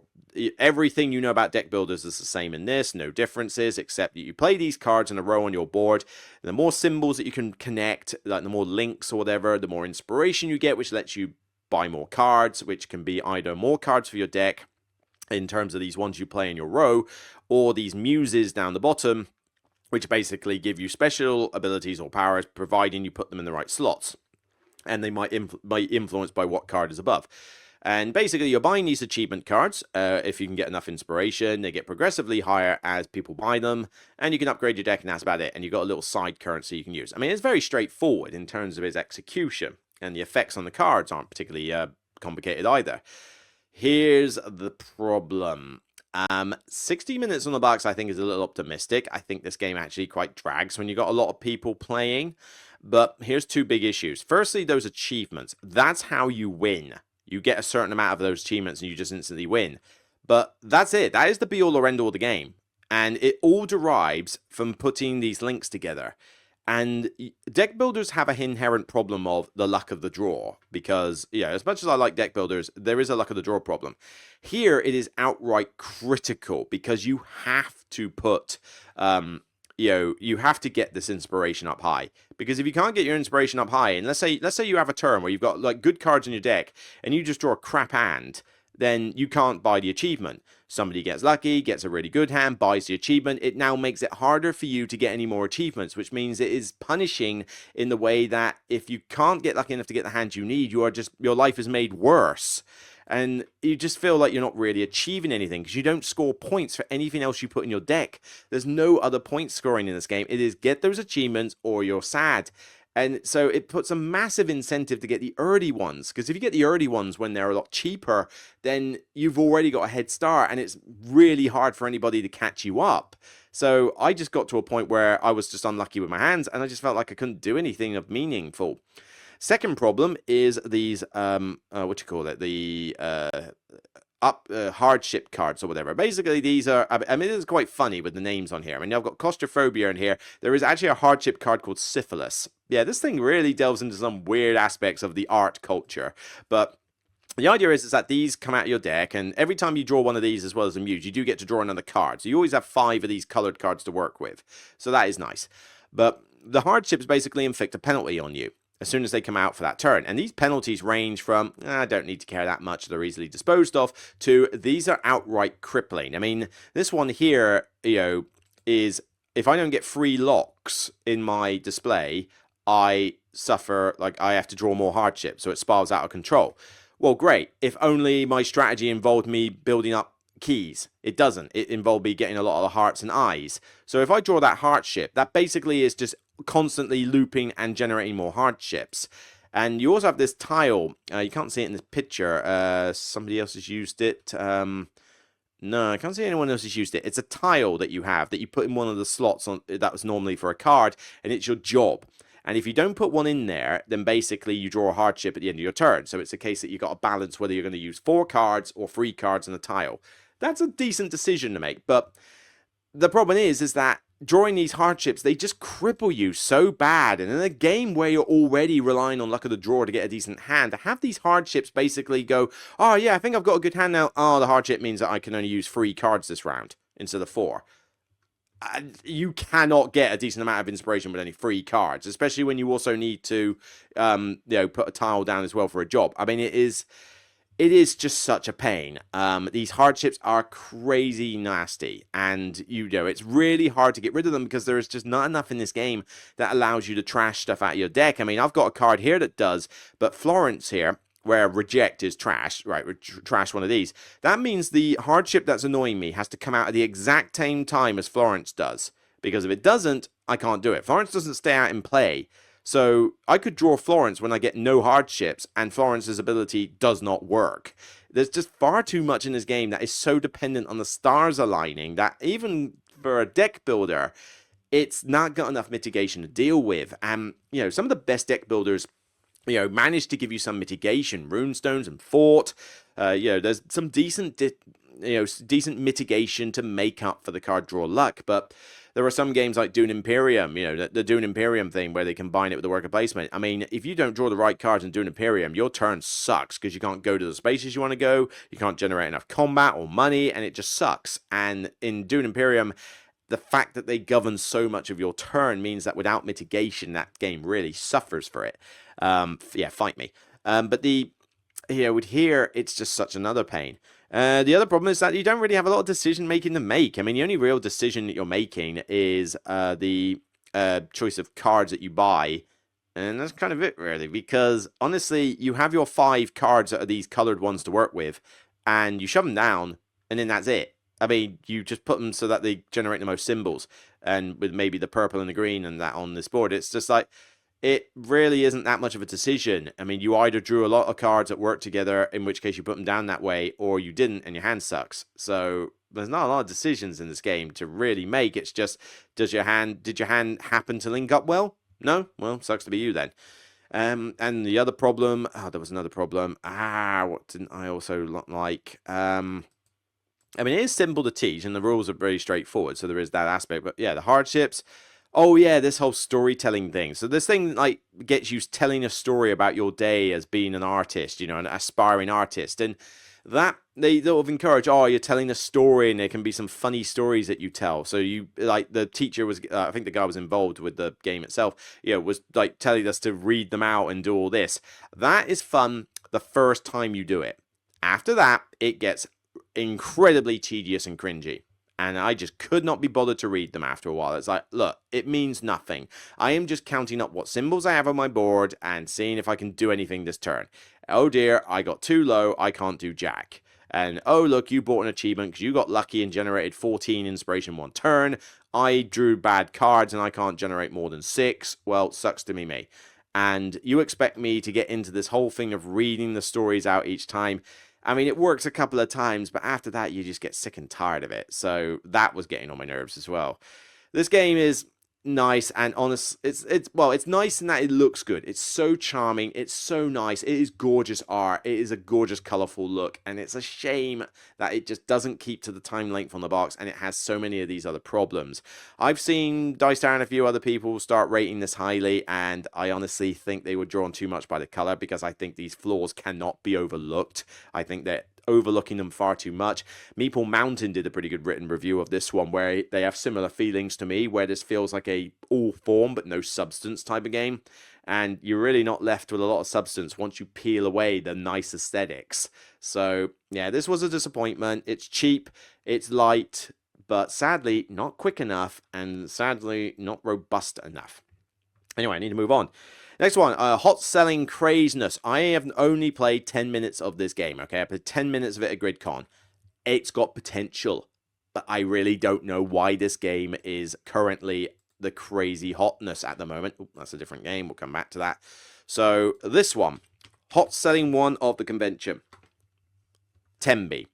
everything you know about deck builders is the same in this, no differences, except that you play these cards in a row on your board. The more symbols that you can connect, like the more links or whatever, the more inspiration you get, which lets you buy more cards, which can be either more cards for your deck in terms of these ones you play in your row, or these muses down the bottom, which basically give you special abilities or powers, providing you put them in the right slots. And they might be influenced by what card is above. And basically, you're buying these achievement cards. If you can get enough inspiration, they get progressively higher as people buy them. And you can upgrade your deck, and that's about it. And you've got a little side currency you can use. I mean, it's very straightforward in terms of its execution. And the effects on the cards aren't particularly complicated either. Here's the problem. 60 minutes on the box, I think, is a little optimistic. I think this game actually quite drags when you've got a lot of people playing. But here's two big issues. Firstly, those achievements. That's how you win. You get a certain amount of those achievements and you just instantly win. But that's it. That is the be-all or end-all of the game. And it all derives from putting these links together. And deck builders have an inherent problem of the luck of the draw. Because, yeah, as much as I like deck builders, there is a luck of the draw problem. Here, it is outright critical because you have to put... you have to get this inspiration up high, because if you can't get your inspiration up high, and let's say you have a turn where you've got like good cards in your deck and you just draw a crap hand, then you can't buy the achievement. Somebody gets lucky, gets a really good hand, buys the achievement. It now makes it harder for you to get any more achievements, which means it is punishing in the way that if you can't get lucky enough to get the hand you need, your life is made worse. And you just feel like you're not really achieving anything because you don't score points for anything else you put in your deck. There's no other point scoring in this game. It is get those achievements or you're sad. And so it puts a massive incentive to get the early ones, because if you get the early ones when they're a lot cheaper, then you've already got a head start and it's really hard for anybody to catch you up. So I just got to a point where I was just unlucky with my hands and I just felt like I couldn't do anything of meaningful. Second problem is these, hardship cards or whatever. Basically, these are, I mean, it is quite funny with the names on here. I mean, I've got claustrophobia in here. There is actually a hardship card called syphilis. Yeah, this thing really delves into some weird aspects of the art culture. But the idea is that these come out of your deck, and every time you draw one of these as well as a muse, you do get to draw another card. So you always have 5 of these colored cards to work with. So that is nice. But the hardships basically inflict a penalty on you as soon as they come out for that turn. And these penalties range from, I don't need to care that much, they're easily disposed of, to these are outright crippling. I mean, this one here, is if I don't get 3 locks in my display, I suffer, like I have to draw more hardship, so it spirals out of control. Well, great. If only my strategy involved me building up keys. It doesn't. It involved me getting a lot of the hearts and eyes. So if I draw that hardship, that basically is just constantly looping and generating more hardships. And you also have this tile. You can't see it in this picture. Somebody else has used it. No, I can't see anyone else has used it. It's a tile that you have that you put in one of the slots on that was normally for a card, and it's your job. And if you don't put one in there, then basically you draw a hardship at the end of your turn. So it's a case that you've got to balance whether you're going to use 4 cards or 3 cards in a tile. That's a decent decision to make, but the problem is that drawing these hardships, they just cripple you so bad. And in a game where you're already relying on luck of the draw to get a decent hand, to have these hardships basically go, oh yeah, I think I've got a good hand now. Oh, the hardship means that I can only use 3 cards this round instead of 4. You cannot get a decent amount of inspiration with only 3 cards, especially when you also need to, put a tile down as well for a job. I mean, it is just such a pain. These hardships are crazy nasty, and it's really hard to get rid of them because there is just not enough in this game that allows you to trash stuff out of your deck. I mean, I've got a card here that does, but Florence here, where reject is trash, right, trash one of these, that means the hardship that's annoying me has to come out at the exact same time as Florence does, because if it doesn't, I can't do it. Florence doesn't stay out in play, so I could draw Florence when I get no hardships, and Florence's ability does not work. There's just far too much in this game that is so dependent on the stars aligning that even for a deck builder, it's not got enough mitigation to deal with. And, some of the best deck builders managed to give you some mitigation, runestones and fort. There's some decent mitigation to make up for the card draw luck, but there are some games like Dune Imperium, the Dune Imperium thing where they combine it with the worker placement. I mean, if you don't draw the right cards in Dune Imperium, your turn sucks because you can't go to the spaces you want to go, you can't generate enough combat or money, and it just sucks. And in Dune Imperium, the fact that they govern so much of your turn means that without mitigation, that game really suffers for it. Fight me. But with here, it's just such another pain. The other problem is that you don't really have a lot of decision making to make. I mean, the only real decision that you're making is the choice of cards that you buy. And that's kind of it, really, because honestly, you have your 5 cards that are these colored ones to work with, and you shove them down, and then that's it. I mean, you just put them so that they generate the most symbols, and with maybe the purple and the green and that on this board, it's just like, it really isn't that much of a decision. I mean, you either drew a lot of cards that work together, in which case you put them down that way, or you didn't, and your hand sucks. So there's not a lot of decisions in this game to really make. It's just, did your hand happen to link up well? No? Well, sucks to be you then. And the other problem, there was another problem. What didn't I also like? I mean, it is simple to teach, and the rules are very straightforward, so there is that aspect. But yeah, the hardships. Oh yeah, this whole storytelling thing. So this thing like gets you telling a story about your day as being an artist, an aspiring artist, and that they sort of encourage. Oh, you're telling a story, and there can be some funny stories that you tell. So you like the teacher was, I think the guy was involved with the game itself. Was like telling us to read them out and do all this. That is fun the first time you do it. After that, it gets incredibly tedious and cringy, and I just could not be bothered to read them after a while. It's like, look, it means nothing. I am just counting up what symbols I have on my board and seeing if I can do anything this turn. Oh dear, I got too low, I can't do jack. And oh look, you bought an achievement because you got lucky and generated 14 inspiration one turn. I drew bad cards and I can't generate more than 6. Well, sucks to me. And you expect me to get into this whole thing of reading the stories out each time. I mean, it works a couple of times, but after that, you just get sick and tired of it. So that was getting on my nerves as well. This game is nice and honest. It's nice in that it looks good. It's so charming. It's so nice. It is gorgeous art. It is a gorgeous, colorful look. And it's a shame that it just doesn't keep to the time length on the box, and it has so many of these other problems. I've seen Dicestar and a few other people start rating this highly, and I honestly think they were drawn too much by the color, because I think these flaws cannot be overlooked. I think that overlooking them far too much. Meeple Mountain did a pretty good written review of this one, where they have similar feelings to me, where this feels like a all form but no substance type of game, and you're really not left with a lot of substance once you peel away the nice aesthetics. So yeah, this was a disappointment. It's cheap, it's light, but sadly not quick enough, and sadly not robust enough. Anyway, I need to move on. Next one, Hot Selling Crazeness. I have only played 10 minutes of this game, okay? I played 10 minutes of it at GridCon. It's got potential, but I really don't know why this game is currently the crazy hotness at the moment. Ooh, that's a different game. We'll come back to that. So this one, Hot Selling one of the convention. Tembi.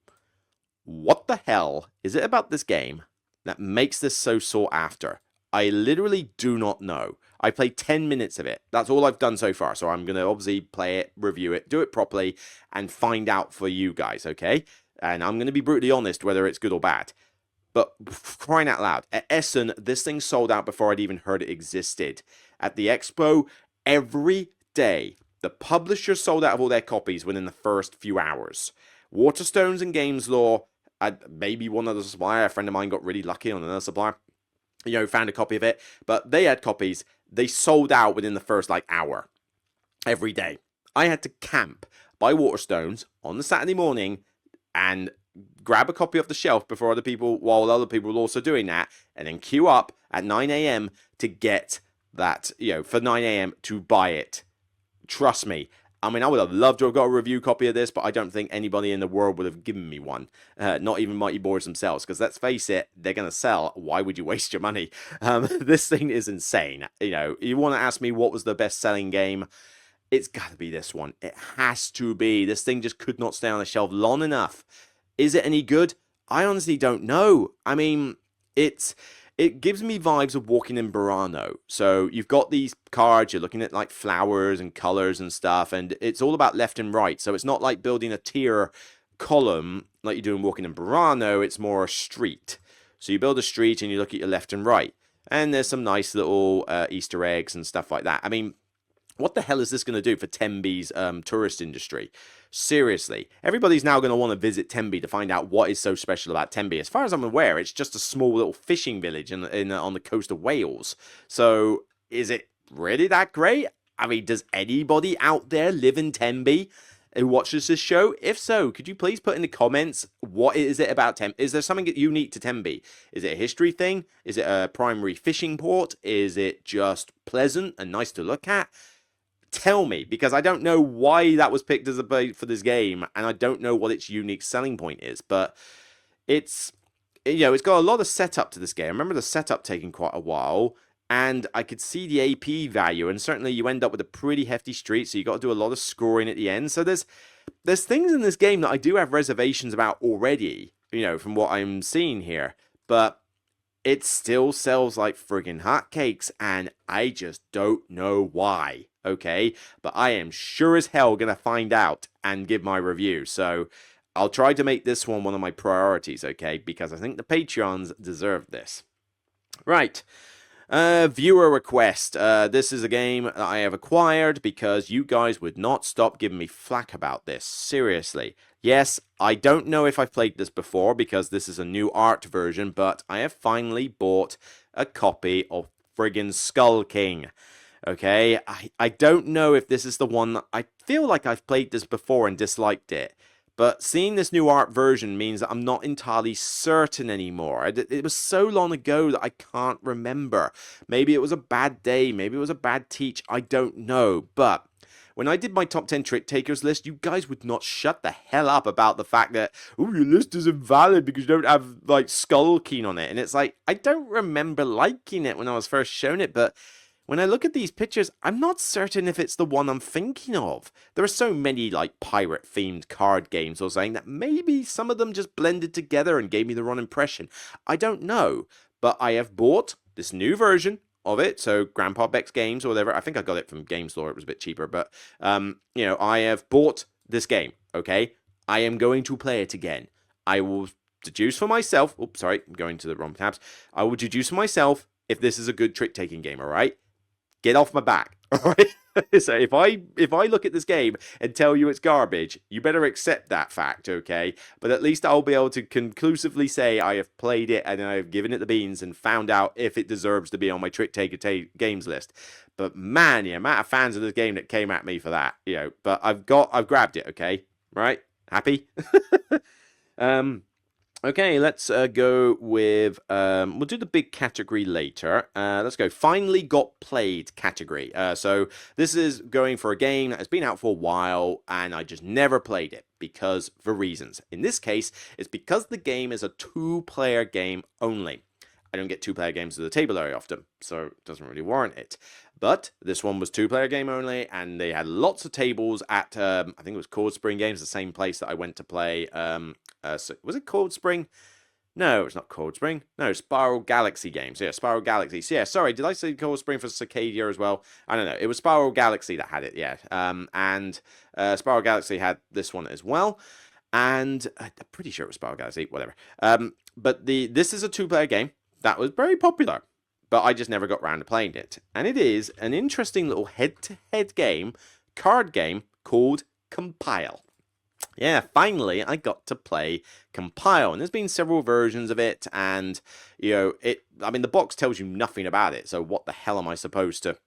What the hell is it about this game that makes this so sought after? I literally do not know. I played 10 minutes of it. That's all I've done so far. So I'm going to obviously play it, review it, do it properly, and find out for you guys, okay? And I'm going to be brutally honest whether it's good or bad. But crying out loud, at Essen, this thing sold out before I'd even heard it existed. At the expo, every day, the publisher sold out of all their copies within the first few hours. Waterstones and Games Law, maybe one other supplier, a friend of mine got really lucky on another supplier, found a copy of it, but they had copies. They sold out within the first hour every day. I had to camp by Waterstones on the Saturday morning and grab a copy off the shelf before other people, while other people were also doing that, and then queue up at 9 a.m. to get that, for 9 a.m. to buy it. Trust me. I mean, I would have loved to have got a review copy of this, but I don't think anybody in the world would have given me one. Not even Mighty Boards themselves, because let's face it, they're going to sell. Why would you waste your money? This thing is insane. You want to ask me what was the best-selling game? It's got to be this one. It has to be. This thing just could not stay on the shelf long enough. Is it any good? I honestly don't know. I mean, it gives me vibes of walking in Burano. So you've got these cards, you're looking at like flowers and colors and stuff, and it's all about left and right. So it's not like building a tier column like you do in walking in Burano, it's more a street. So you build a street and you look at your left and right. And there's some nice little Easter eggs and stuff like that. I mean, what the hell is this going to do for Tembe's tourist industry? Seriously, everybody's now going to want to visit Tembe to find out what is so special about Tembe. As far as I'm aware, it's just a small little fishing village on the coast of Wales. So, is it really that great? I mean, does anybody out there live in Tembe who watches this show? If so, could you please put in the comments, what is it about Tembe? Is there something unique to Tembe? Is it a history thing? Is it a primary fishing port? Is it just pleasant and nice to look at? Tell me, because I don't know why that was picked as a bait for this game, and I don't know what its unique selling point is, but it's got a lot of setup to this game. I remember the setup taking quite a while, and I could see the AP value, and certainly you end up with a pretty hefty street, so you got to do a lot of scoring at the end. So there's things in this game that I do have reservations about already, from what I'm seeing here, but it still sells like friggin' hotcakes, and I just don't know why. Okay, but I am sure as hell gonna find out and give my review. So I'll try to make this one of my priorities, okay? Because I think the Patreons deserve this. Right. Viewer request. This is a game that I have acquired because you guys would not stop giving me flack about this. Seriously. Yes, I don't know if I've played this before because this is a new art version, but I have finally bought a copy of friggin' Skull King. Okay, I don't know if this is the one. I feel like I've played this before and disliked it. But seeing this new art version means that I'm not entirely certain anymore. It was so long ago that I can't remember. Maybe it was a bad day. Maybe it was a bad teach. I don't know. But when I did my top 10 trick takers list, you guys would not shut the hell up about the fact that, oh, your list is invalid because you don't have, like, Skull King on it. And it's like, I don't remember liking it when I was first shown it, but when I look at these pictures, I'm not certain if it's the one I'm thinking of. There are so many, like, pirate-themed card games or something that maybe some of them just blended together and gave me the wrong impression. I don't know, but I have bought this new version of it, so Grandpa Beck's Games or whatever. I think I got it from Game Store. It was a bit cheaper, but, I have bought this game, okay? I am going to play it again. I will deduce for myself. Oops, sorry, I'm going to the wrong tabs. I will deduce for myself if this is a good trick-taking game, all right? Get off my back, all right? So if I look at this game and tell you it's garbage, you better accept that fact, okay? But at least I'll be able to conclusively say I have played it and I have given it the beans and found out if it deserves to be on my Trick Taker games list. But man, the amount of fans of this game that came at me for that, But I've grabbed it, okay? Right? Happy? Okay, let's go with, we'll do the big category later. Let's go finally got played category. So this is going for a game that has been out for a while and I just never played it for reasons. In this case, it's because the game is a two-player game only. I don't get two-player games at the table very often, so it doesn't really warrant it. But this one was two-player game only, and they had lots of tables at, I think it was Cold Spring Games, the same place that I went to play. Was it Cold Spring? No, it's not Cold Spring. No, Spiral Galaxy Games. Yeah, Spiral Galaxy. So, yeah, sorry, did I say Cold Spring for Cicadia as well? I don't know. It was Spiral Galaxy that had it, yeah. And Spiral Galaxy had this one as well. And I'm pretty sure it was Spiral Galaxy, whatever. But this is a 2-player game that was very popular, but I just never got around to playing it. And it is an interesting little head-to-head game, card game, called Compile. Yeah, finally I got to play Compile, and there's been several versions of it, and I mean, the box tells you nothing about it, so what the hell am I supposed to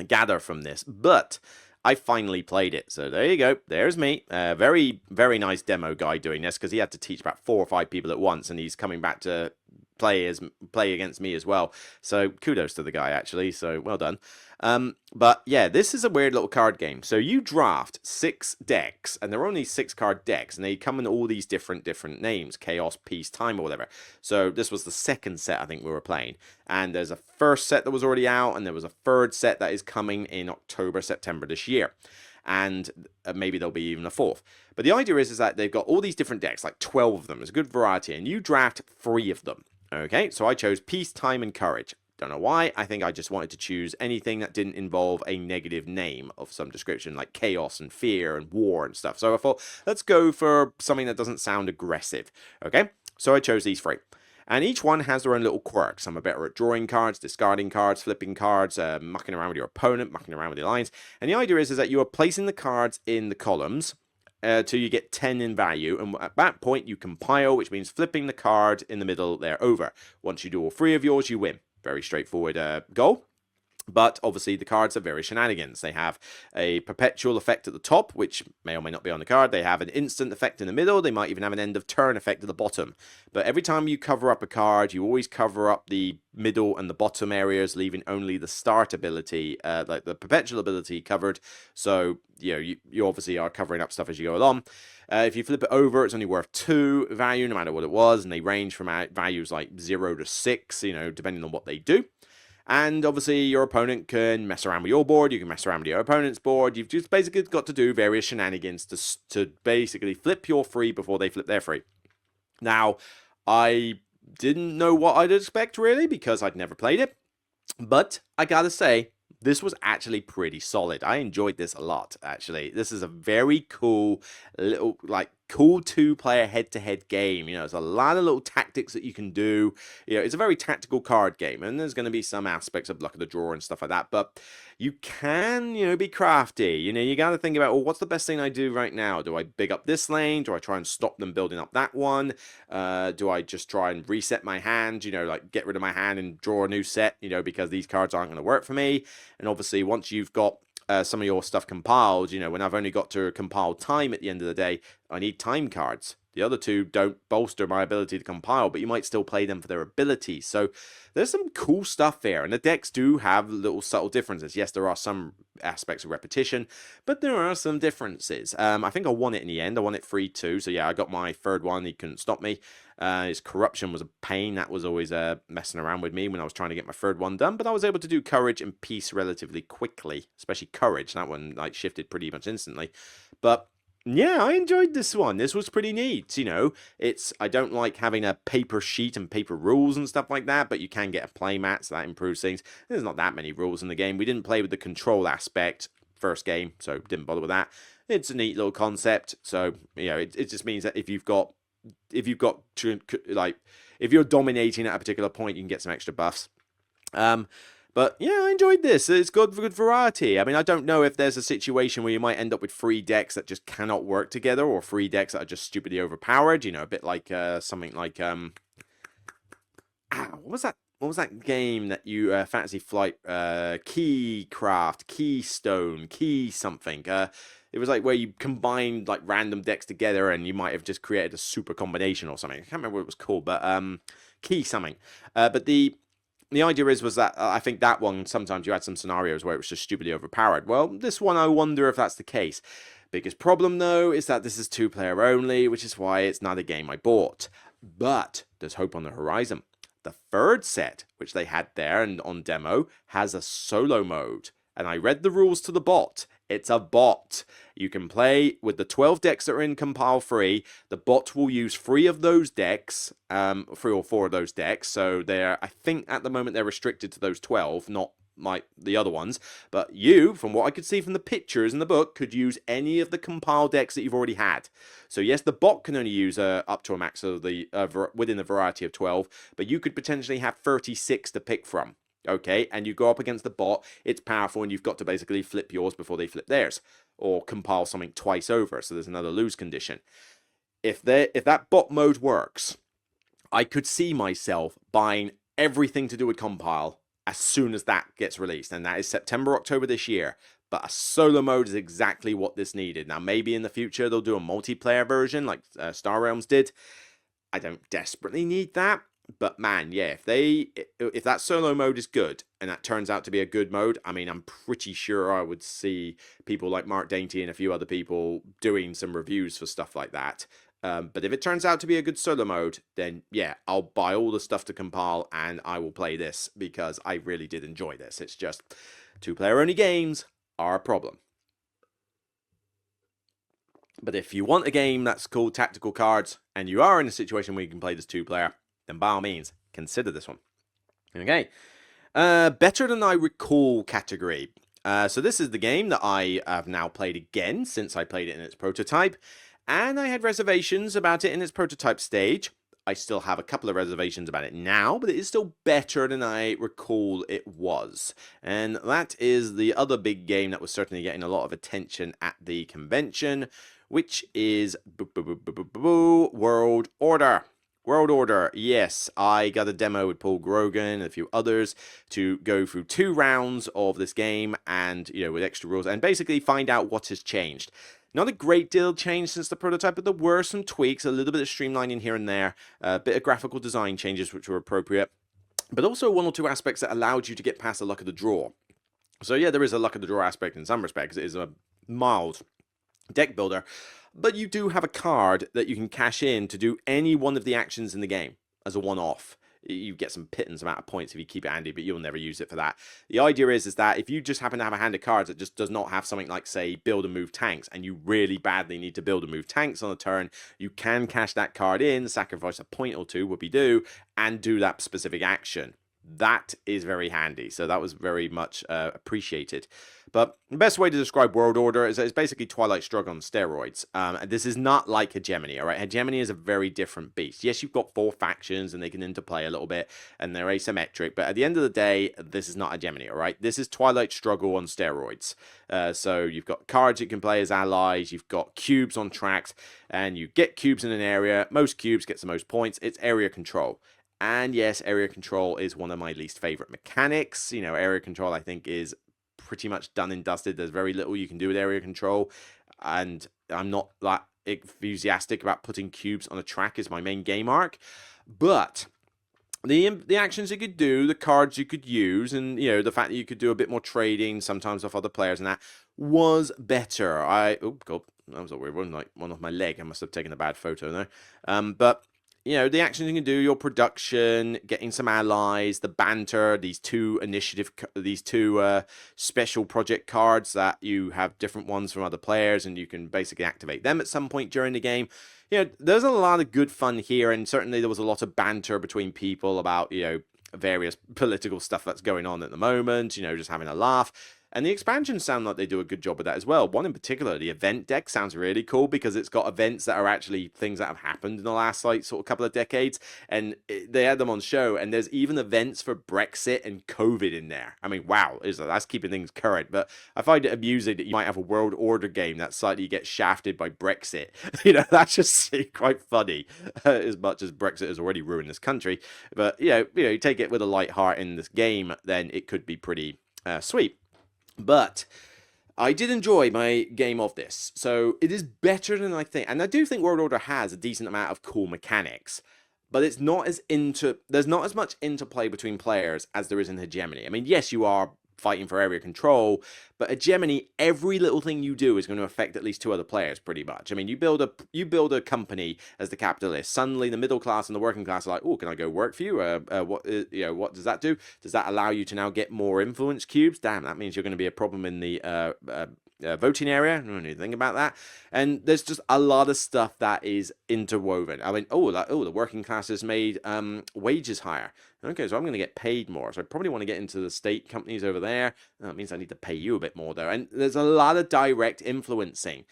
gather from this? But I finally played it, so there you go. There's me. Very, very nice demo guy doing this, because he had to teach about 4 or 5 people at once, and he's coming back to play against me as well. So kudos to the guy, actually. So well done. But yeah, this is a weird little card game. So you draft 6 decks, and there are only 6 card decks, and they come in all these different names: chaos, peace, time, or whatever. So this was the second set I think we were playing, and there's a first set that was already out, and there was a third set that is coming in October, September this year. And maybe there'll be even a fourth. But the idea is that they've got all these different decks, like 12 of them. There's a good variety, and you draft 3 of them. Okay, so I chose peace, time, and courage. Don't know why. I think I just wanted to choose anything that didn't involve a negative name of some description, like chaos and fear and war and stuff. So I thought, let's go for something that doesn't sound aggressive. Okay, so I chose these 3. And each one has their own little quirks. Some are better at drawing cards, discarding cards, flipping cards, mucking around with your opponent, mucking around with your lines. And the idea is that you are placing the cards in the columns till you get 10 in value, and at that point you compile, which means flipping the card in the middle there over. Once you do all 3 of yours, you win. Very straightforward goal. But obviously the cards are very shenanigans. They have a perpetual effect at the top, which may or may not be on the card. They have an instant effect in the middle. They might even have an end of turn effect at the bottom. But every time you cover up a card, you always cover up the middle and the bottom areas, leaving only the start ability, like the perpetual ability, covered. So you obviously are covering up stuff as you go along. If you flip it over, it's only worth 2 value, no matter what it was, and they range from values like 0 to 6, depending on what they do. And obviously your opponent can mess around with your board, you can mess around with your opponent's board. You've just basically got to do various shenanigans to basically flip your 3 before they flip their 3. Now, I didn't know what I'd expect, really, because I'd never played it. But I gotta say, this was actually pretty solid. I enjoyed this a lot, actually. This is a very cool little, cool 2-player head-to-head game. There's a lot of little tactics that you can do. It's a very tactical card game, and there's going to be some aspects of luck of the draw and stuff like that, but you can, be crafty. You got to think about, well, what's the best thing I do right now? Do I big up this lane? Do I try and stop them building up that one? Do I just try and reset my hand, get rid of my hand and draw a new set, because these cards aren't going to work for me? And obviously, once you've got some of your stuff compiled, when I've only got to compile time at the end of the day, I need time cards. The other 2 don't bolster my ability to compile, but you might still play them for their abilities. So there's some cool stuff there, and the decks do have little subtle differences. Yes, there are some aspects of repetition, but there are some differences. I think I won it in the end. I won it 3-2, so yeah, I got my 3rd one. He couldn't stop me. His corruption was a pain. That was always messing around with me when I was trying to get my 3rd one done, but I was able to do courage and peace relatively quickly, especially courage. That one shifted pretty much instantly. But yeah, I enjoyed this one. This was pretty neat. I don't like having a paper sheet and paper rules and stuff like that, but you can get a play mat, so that improves things. There's not that many rules in the game. We didn't play with the control aspect first game, so didn't bother with that. It's a neat little concept. So, it just means that if you're dominating at a particular point, you can get some extra buffs. But yeah, I enjoyed this. It's good variety. I mean, I don't know if there's a situation where you might end up with 3 decks that just cannot work together, or 3 decks that are just stupidly overpowered. A bit like something like what was that? What was that game that you Fantasy Flight Keycraft, Keystone, Key something? It was like where you combined random decks together, and you might have just created a super combination or something. I can't remember what it was called, but Key something. But the idea was that I think that one, sometimes you had some scenarios where it was just stupidly overpowered. Well, this one, I wonder if that's the case. Biggest problem, though, is that this is 2-player only, which is why it's not a game I bought. But there's hope on the horizon. The 3rd set, which they had there and on demo, has a solo mode. And I read the rules to the bot. It's a bot. You can play with the 12 decks that are in Compile 3. The bot will use 3 of those decks, 3 or 4 of those decks. So I think at the moment they're restricted to those 12, not the other ones. But you, from what I could see from the pictures in the book, could use any of the compiled decks that you've already had. So yes, the bot can only use up to a max of within the variety of 12, but you could potentially have 36 to pick from. Okay, and you go up against the bot, it's powerful, and you've got to basically flip yours before they flip theirs, or compile something twice over, so there's another lose condition. If that bot mode works, I could see myself buying everything to do with compile as soon as that gets released, and that is September, October this year. But a solo mode is exactly what this needed. Now, maybe in the future they'll do a multiplayer version like Star Realms did. I don't desperately need that. But man, yeah, if that solo mode is good and that turns out to be a good mode, I mean, I'm pretty sure I would see people like Mark Dainty and a few other people doing some reviews for stuff like that. But if it turns out to be a good solo mode, then yeah, I'll buy all the stuff to compile and I will play this because I really did enjoy this. It's just 2-player only games are a problem. But if you want a game that's called Tactical Cards and you are in a situation where you can play this 2-player, then by all means, consider this one. Okay. Better than I recall category. So this is the game that I have now played again since I played it in its prototype. And I had reservations about it in its prototype stage. I still have a couple of reservations about it now, but it is still better than I recall it was. And that is the other big game that was certainly getting a lot of attention at the convention, which is World Order. World Order, yes, I got a demo with Paul Grogan and a few others to go through 2 rounds of this game and, with extra rules and basically find out what has changed. Not a great deal changed since the prototype, but there were some tweaks, a little bit of streamlining here and there, a bit of graphical design changes which were appropriate, but also 1 or 2 aspects that allowed you to get past the luck of the draw. So yeah, there is a luck of the draw aspect in some respects. It is a mild deck builder, but you do have a card that you can cash in to do any one of the actions in the game as a one-off. You get some pittance amount of points if you keep it handy, but you'll never use it for that. The idea is that if you just happen to have a hand of cards that just does not have something like, say, build and move tanks, and you really badly need to build and move tanks on a turn, you can cash that card in, sacrifice a point or 2, whoopie-doo, and do that specific action. That is very handy, so that was very much appreciated. But the best way to describe World Order is that it's basically Twilight Struggle on steroids. This is not like Hegemony, all right? Hegemony is a very different beast. Yes, you've got 4 factions, and they can interplay a little bit, and they're asymmetric, but at the end of the day, this is not Hegemony, all right? This is Twilight Struggle on steroids. So you've got cards you can play as allies, you've got cubes on tracks, and you get cubes in an area. Most cubes gets the most points. It's area control. And yes, area control is one of my least favorite mechanics. Area control, I think, is pretty much done and dusted. There's very little you can do with area control. And I'm not that enthusiastic about putting cubes on a track as my main game arc. But the actions you could do, the cards you could use, and, the fact that you could do a bit more trading sometimes off other players and that was better. Oh, God, that was a weird one. Like one off my leg. I must have taken a bad photo there. But the actions you can do, your production, getting some allies, the banter, these 2 special project cards that you have different ones from other players, and you can basically activate them at some point during the game. There's a lot of good fun here, and certainly there was a lot of banter between people about, various political stuff that's going on at the moment, just having a laugh. And the expansions sound like they do a good job with that as well. One in particular, the event deck, sounds really cool because it's got events that are actually things that have happened in the last sort of couple of decades, and they had them on show. And there's even events for Brexit and COVID in there. I mean, wow, that's keeping things current. But I find it amusing that you might have a World Order game that slightly gets shafted by Brexit. That's just quite funny. As much as Brexit has already ruined this country, but you take it with a light heart in this game, then it could be pretty sweet. But I did enjoy my game of this, so it is better than I think. And I do think World Order has a decent amount of cool mechanics, but there's not as much interplay between players as there is in Hegemony. I mean, yes, you are fighting for area control, but Hegemony, every little thing you do is going to affect at least 2 other players pretty much. I mean, you build a company as the capitalist. Suddenly the middle class and the working class are like, oh, can I go work for you? What does that do? Does that allow you to now get more influence cubes? Damn, that means you're going to be a problem in the voting area. I don't know anything about that. And there's just a lot of stuff that is interwoven. I mean, the working classes made wages higher. Okay, so I'm going to get paid more. So I probably want to get into the state companies over there. That means I need to pay you a bit more, though. And there's a lot of direct influencing.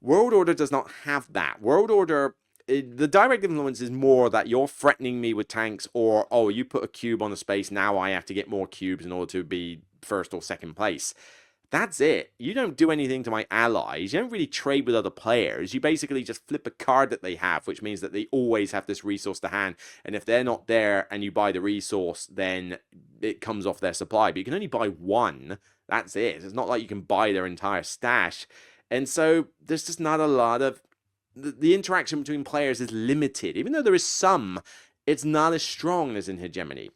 World Order does not have that. World Order, the direct influence is more that you're threatening me with tanks, or, oh, you put a cube on a space, now I have to get more cubes in order to be first or second place. That's it. You don't do anything to my allies. You don't really trade with other players. You basically just flip a card that they have, which means that they always have this resource to hand. And if they're not there and you buy the resource, then it comes off their supply. But you can only buy one. That's it. It's not like you can buy their entire stash. And so there's just not a lot of... The interaction between players is limited. Even though there is some, it's not as strong as in Hegemony.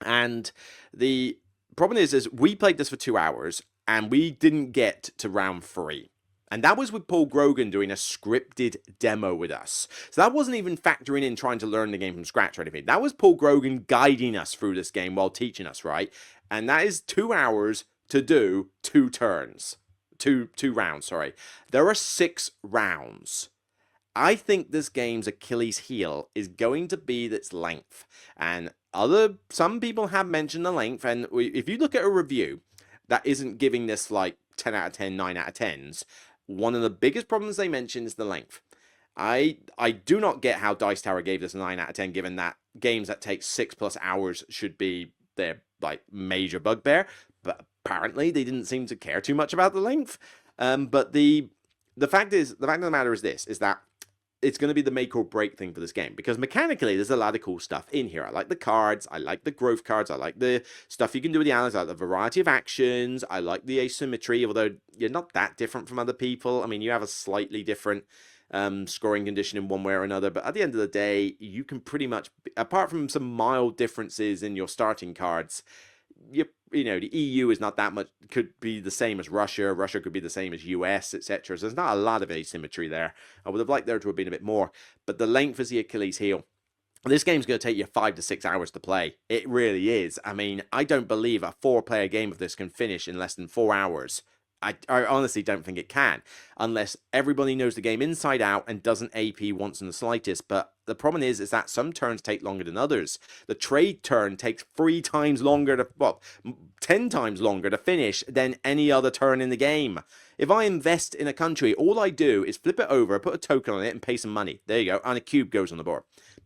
And the problem is we played this for 2 hours, and we didn't get to round 3. And that was with Paul Grogan doing a scripted demo with us. So that wasn't even factoring in trying to learn the game from scratch or anything. That was Paul Grogan guiding us through this game while teaching us, right? And that is 2 hours to do 2 turns. Two rounds, sorry. There are 6 rounds. I think this game's Achilles heel is going to be its length. And some people have mentioned the length, and if you look at a review that isn't giving this like 10 out of 10, 9 out of 10s, one of the biggest problems they mention is the length. I do not get how Dice Tower gave this a 9 out of 10, given that games that take 6+ hours should be their like major bugbear, but apparently they didn't seem to care too much about the length. But the fact of the matter is this, is that it's going to be the make or break thing for this game, because mechanically there's a lot of cool stuff in here. I like the cards, I like the growth cards, I like the stuff you can do with the allies, I like the variety of actions, I like the asymmetry, although you're not that different from other people. I mean, you have a slightly different scoring condition in one way or another, but at the end of the day, you can pretty much, apart from some mild differences in your starting cards, you know, the EU is not that much, could be the same as Russia. Russia could be the same as US, etc. So there's not a lot of asymmetry there. I would have liked there to have been a bit more. But the length is the Achilles heel. This game's going to take you 5 to 6 hours to play. It really is. I mean, I don't believe a 4-player game of this can finish in less than 4 hours. I honestly don't think it can, unless everybody knows the game inside out and doesn't AP once in the slightest. But the problem is that some turns take longer than others. The trade turn takes 3 times longer to, well, 10 times longer to finish than any other turn in the game. If I invest in a country, all I do is flip it over, put a token on it, and pay some money. There you go, and a cube goes on the board.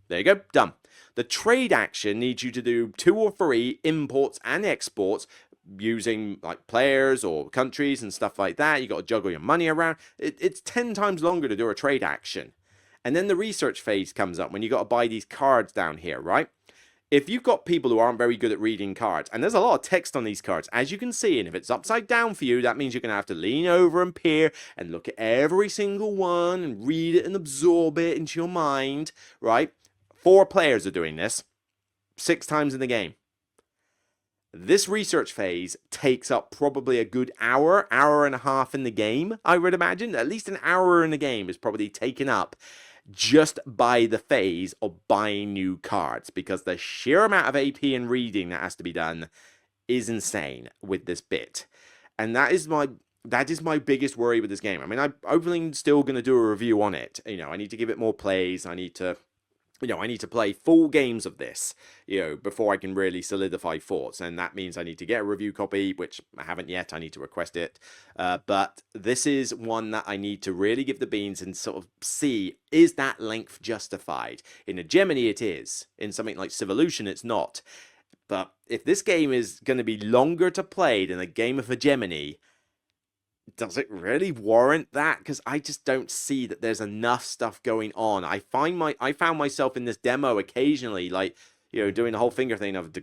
There you go, done. The trade action needs you to do 2 or 3 imports and exports, using like players or countries and stuff like that. You got to juggle your money around. It's 10 times longer to do a trade action. And then the research phase comes up when you got to buy these cards down here, right? If you've got people who aren't very good at reading cards, and there's a lot of text on these cards, as you can see, and if it's upside down for you, that means you're going to have to lean over and peer and look at every single one and read it and absorb it into your mind, right? 4 players are doing this 6 times in the game. This research phase takes up probably a good hour and a half in the game, I would imagine. At least an hour in the game is probably taken up just by the phase of buying new cards, because the sheer amount of AP and reading that has to be done is insane with this bit. And that is my biggest worry with this game. I mean, I'm hopefully still going to do a review on it. You know, I need to give it more plays. I need to play full games of this, before I can really solidify thoughts. And that means I need to get a review copy, which I haven't yet. I need to request it. But this is one that I need to really give the beans and sort of see, is that length justified? In Hegemony, it is. In something like Civolution, it's not. But if this game is going to be longer to play than a game of Hegemony, does it really warrant that? Because I just don't see that there's enough stuff going on. I found myself in this demo occasionally, like, doing the whole finger thing of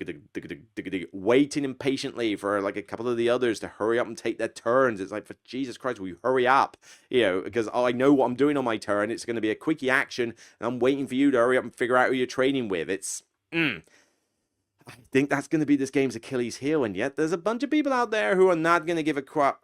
waiting impatiently for like a couple of the others to hurry up and take their turns. It's like, for Jesus Christ, will you hurry up? Because I know what I'm doing on my turn. It's going to be a quickie action, and I'm waiting for you to hurry up and figure out who you're trading with. It's I think that's going to be this game's Achilles heel, and yet there's a bunch of people out there who are not going to give a crap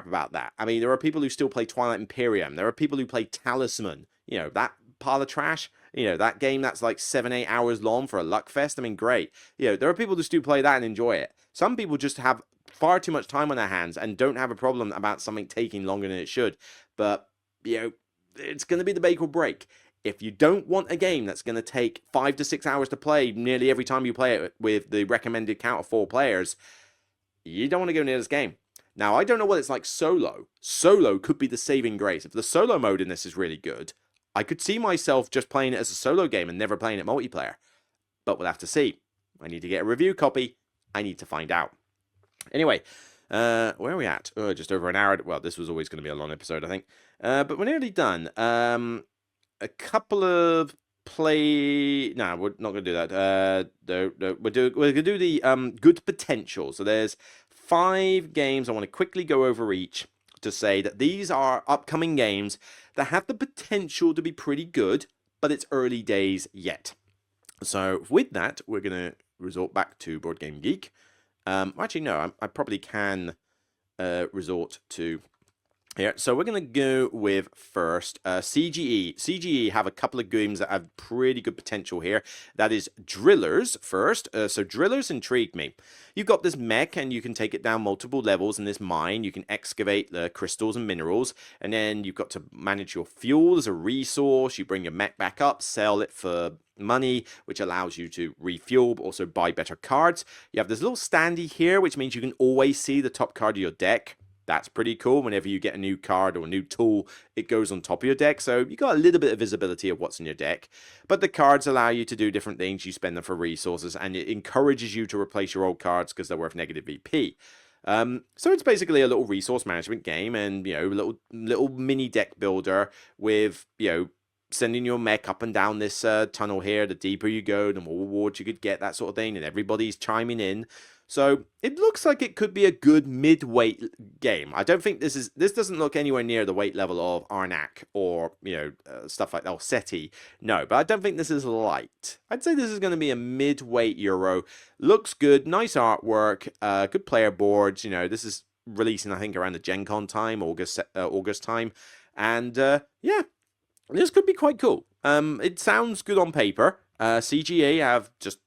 about that. I mean, there are people who still play Twilight Imperium. There are people who play Talisman. That pile of trash. That game that's like 7-8 hours long for a luck fest. I mean, great. There are people who still play that and enjoy it. Some people just have far too much time on their hands and don't have a problem about something taking longer than it should. But, you know, it's going to be the make or break. If you don't want a game that's going to take 5 to 6 hours to play nearly every time you play it with the recommended count of 4 players, you don't want to go near this game. Now, I don't know what it's like solo. Solo could be the saving grace. If the solo mode in this is really good, I could see myself just playing it as a solo game and never playing it multiplayer. But we'll have to see. I need to get a review copy. I need to find out. Anyway, where are we at? Oh, just over an hour. Well, this was always going to be a long episode, I think. But we're nearly done. A couple of No, we're not going to do that. No, we're going to do the good potential. So there's 5 games. I want to quickly go over each to say that these are upcoming games that have the potential to be pretty good, but it's early days yet. So with that, we're going to resort back to Board Game Geek. Actually, no, I probably can resort to here. So we're going to go with first CGE. CGE have a couple of games that have pretty good potential here. That is Drillers first. So Drillers intrigued me. You've got this mech and you can take it down multiple levels in this mine. You can excavate the crystals and minerals. And then you've got to manage your fuel as a resource. You bring your mech back up, sell it for money, which allows you to refuel, but also buy better cards. You have this little standee here, which means you can always see the top card of your deck. That's pretty cool. Whenever you get a new card or a new tool, it goes on top of your deck. So you got a little bit of visibility of what's in your deck. But the cards allow you to do different things. You spend them for resources, and it encourages you to replace your old cards because they're worth negative VP. So it's basically a little resource management game, and little mini deck builder with sending your mech up and down this tunnel here. The deeper you go, the more rewards you could get, that sort of thing, and everybody's chiming in. So it looks like it could be a good mid-weight game. I don't think this doesn't look anywhere near the weight level of Arnak or stuff like that, or SETI. No, but I don't think this is light. I'd say this is going to be a mid-weight Euro. Looks good, nice artwork, good player boards. This is releasing, I think, around the Gen Con time, August time, and yeah, this could be quite cool. It sounds good on paper. CGA have just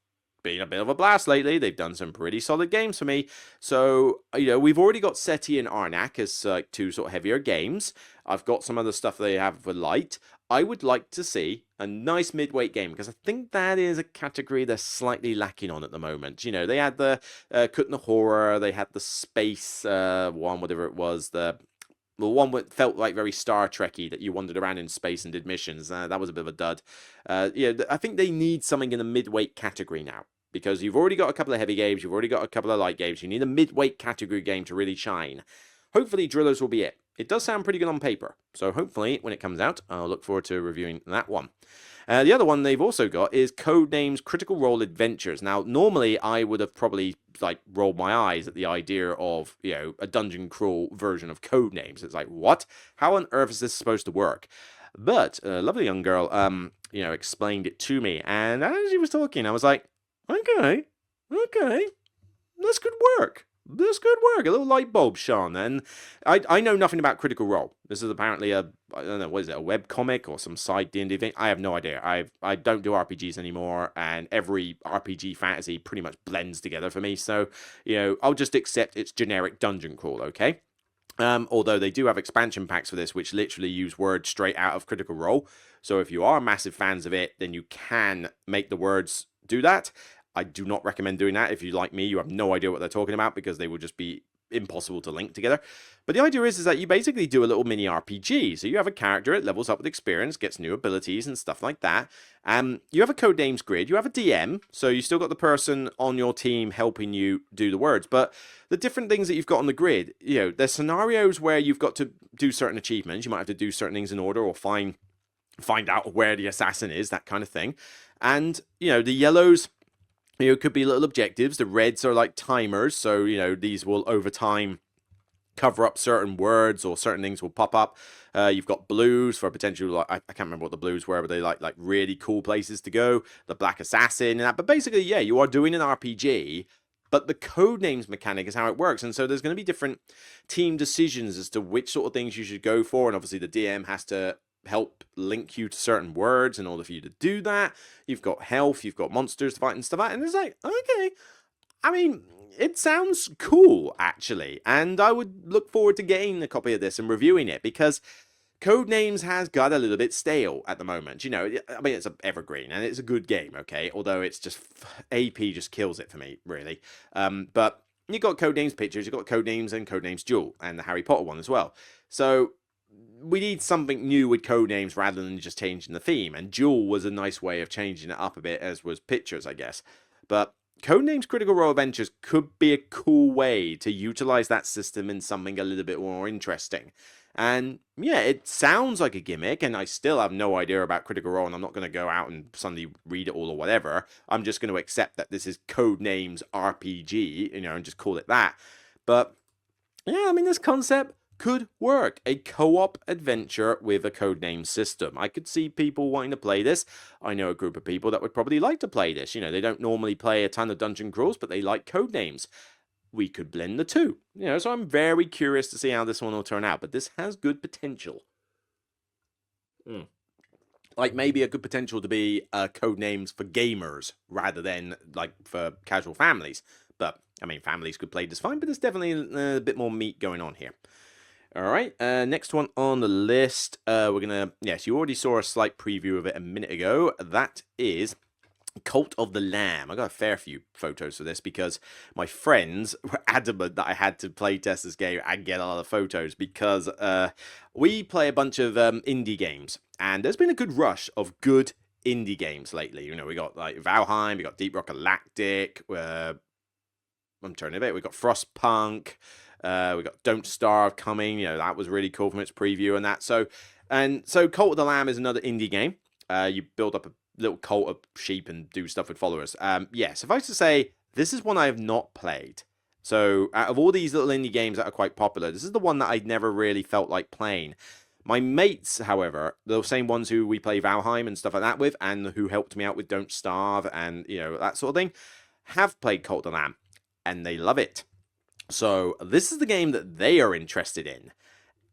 been a bit of a blast lately. They've done some pretty solid games for me. So, we've already got SETI and Arnak as 2 sort of heavier games. I've got some other stuff they have for light. I would like to see a nice midweight game, because I think that is a category they're slightly lacking on at the moment. They had the Kutna Horror, they had the Space one, whatever it was, the one that felt like very Star Trek-y, that you wandered around in space and did missions. That was a bit of a dud. I think they need something in the midweight category now, because you've already got a couple of heavy games, you've already got a couple of light games. You need a midweight category game to really shine. Hopefully, Drillers will be it. It does sound pretty good on paper, so hopefully, when it comes out, I'll look forward to reviewing that one. The other one they've also got is Codenames Critical Role Adventures. Now, normally I would have probably rolled my eyes at the idea of a dungeon crawl version of Codenames. It's like, what? How on earth is this supposed to work? But a lovely young girl, explained it to me, and as she was talking, I was like, okay, this could work. This could work. A little light bulb shone. And I know nothing about Critical Role. This is apparently I don't know, what is it, a web comic or some side D&D thing? I have no idea. I don't do RPGs anymore, and every RPG fantasy pretty much blends together for me. So, I'll just accept it's generic dungeon crawl, okay? Although they do have expansion packs for this, which literally use words straight out of Critical Role. So if you are massive fans of it, then you can make the words do that. I do not recommend doing that. If you, like me, you have no idea what they're talking about, because they will just be impossible to link together. But the idea is that you basically do a little mini RPG. So you have a character, it levels up with experience, gets new abilities and stuff like that. You have a codenames grid, you have a DM, so you still got the person on your team helping you do the words. But the different things that you've got on the grid, there's scenarios where you've got to do certain achievements. You might have to do certain things in order, or find out where the assassin is, that kind of thing. And, the yellows, could be little objectives. The reds are like timers, so, these will over time cover up certain words, or certain things will pop up. You've got blues for potential, I can't remember what the blues were, but they like really cool places to go. The black assassin and that. But basically, yeah, you are doing an RPG, but the codenames mechanic is how it works. And so there's going to be different team decisions as to which sort of things you should go for. And obviously the DM has to help link you to certain words in order for you to do that. You've got health, you've got monsters to fight and stuff like that. And it's like, okay, I mean, it sounds cool, actually, and I would look forward to getting a copy of this and reviewing it, because Codenames has got a little bit stale at the moment. You know, I mean, it's an evergreen, and it's a good game, okay? Although it's just, AP just kills it for me, really. But you got Codenames Pictures, you got Codenames and Codenames Duel, and the Harry Potter one as well. So we need something new with Codenames rather than just changing the theme, and Duel was a nice way of changing it up a bit, as was Pictures, I guess. But Codenames Critical Role Adventures could be a cool way to utilize that system in something a little bit more interesting. And yeah, it sounds like a gimmick, and I still have no idea about Critical Role, and I'm not going to go out and suddenly read it all or whatever. I'm just going to accept that this is Codenames RPG, you know, and just call it that. But yeah, I mean, this concept could work. A co-op adventure with a codename system. I could see people wanting to play this. I know a group of people that would probably like to play this. You know, they don't normally play a ton of dungeon crawls, but they like codenames. We could blend the two. You know, so I'm very curious to see how this one will turn out, but this has good potential. Like maybe a good potential to be codenames for gamers rather than like for casual families. But I mean, families could play this fine, but there's definitely a bit more meat going on here. All right, next one on the list, we're gonna, yes, you already saw a slight preview of it a minute ago. That is Cult of the Lamb. I got a fair few photos for this because my friends were adamant that I had to play test this game and get a lot of photos, because we play a bunch of indie games, and there's been a good rush of good indie games lately. You know, we got like Valheim, we got Deep Rock Galactic, I'm turning a bit. We got Frostpunk. We got Don't Starve coming. You know, that was really cool from its preview and that. So Cult of the Lamb is another indie game. You build up a little cult of sheep and do stuff with followers. Yeah, suffice to say, this is one I have not played. So out of all these little indie games that are quite popular, this is the one that I never really felt like playing. My mates, however, the same ones who we play Valheim and stuff like that with, and who helped me out with Don't Starve and, you know, that sort of thing, have played Cult of the Lamb, and they love it. So this is the game that they are interested in.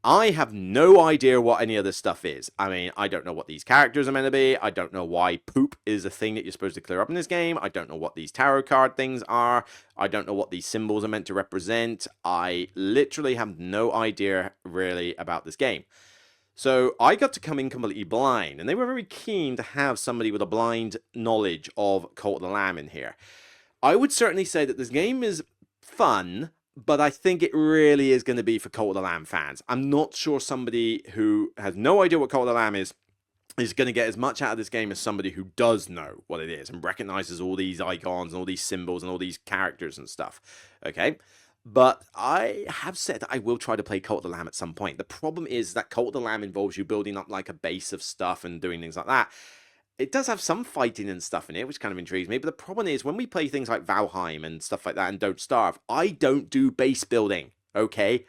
I have no idea what any of this stuff is. I mean, I don't know what these characters are meant to be. I don't know why poop is a thing that you're supposed to clear up in this game. I don't know what these tarot card things are. I don't know what these symbols are meant to represent. I literally have no idea really about this game. So I got to come in completely blind, and they were very keen to have somebody with a blind knowledge of Cult of the Lamb in here. I would certainly say that this game is fun, but I think it really is going to be for Cult of the Lamb fans. I'm not sure somebody who has no idea what Cult of the Lamb is going to get as much out of this game as somebody who does know what it is and recognizes all these icons and all these symbols and all these characters and stuff. Okay? But I have said that I will try to play Cult of the Lamb at some point. The problem is that Cult of the Lamb involves you building up like a base of stuff and doing things like that. It does have some fighting and stuff in it, which kind of intrigues me. But the problem is, when we play things like Valheim and stuff like that and Don't Starve, I don't do base building, okay?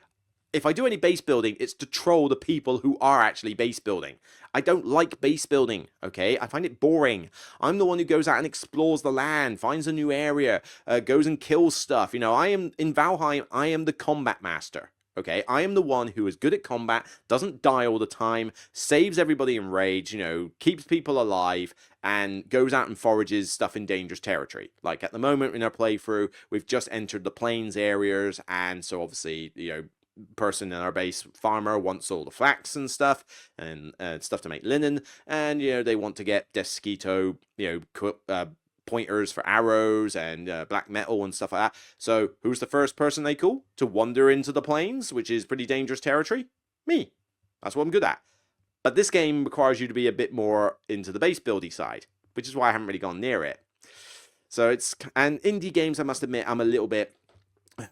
If I do any base building, it's to troll the people who are actually base building. I don't like base building, okay? I find it boring. I'm the one who goes out and explores the land, finds a new area, goes and kills stuff. You know, in Valheim, I am the combat master. Okay, I am the one who is good at combat, doesn't die all the time, saves everybody in rage, you know, keeps people alive, and goes out and forages stuff in dangerous territory. Like at the moment in our playthrough, we've just entered the plains areas, and so obviously, you know, person in our base, farmer, wants all the flax and stuff stuff to make linen, and you know they want to get Desquito, you know, pointers for arrows and black metal and stuff like that. So who's the first person they call to wander into the plains, which is pretty dangerous territory? Me. That's what I'm good at. But this game requires you to be a bit more into the base buildy side, which is why I haven't really gone near it. So and indie games, I must admit, I'm a little bit,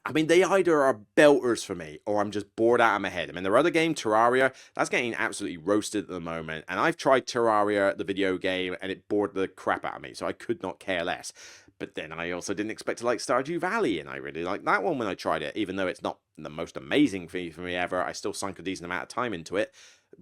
I mean, they either are belters for me or I'm just bored out of my head. I mean, their other game, Terraria, that's getting absolutely roasted at the moment. And I've tried Terraria, the video game, and it bored the crap out of me. So I could not care less. But then I also didn't expect to like Stardew Valley, and I really liked that one when I tried it. Even though it's not the most amazing thing for me ever, I still sunk a decent amount of time into it.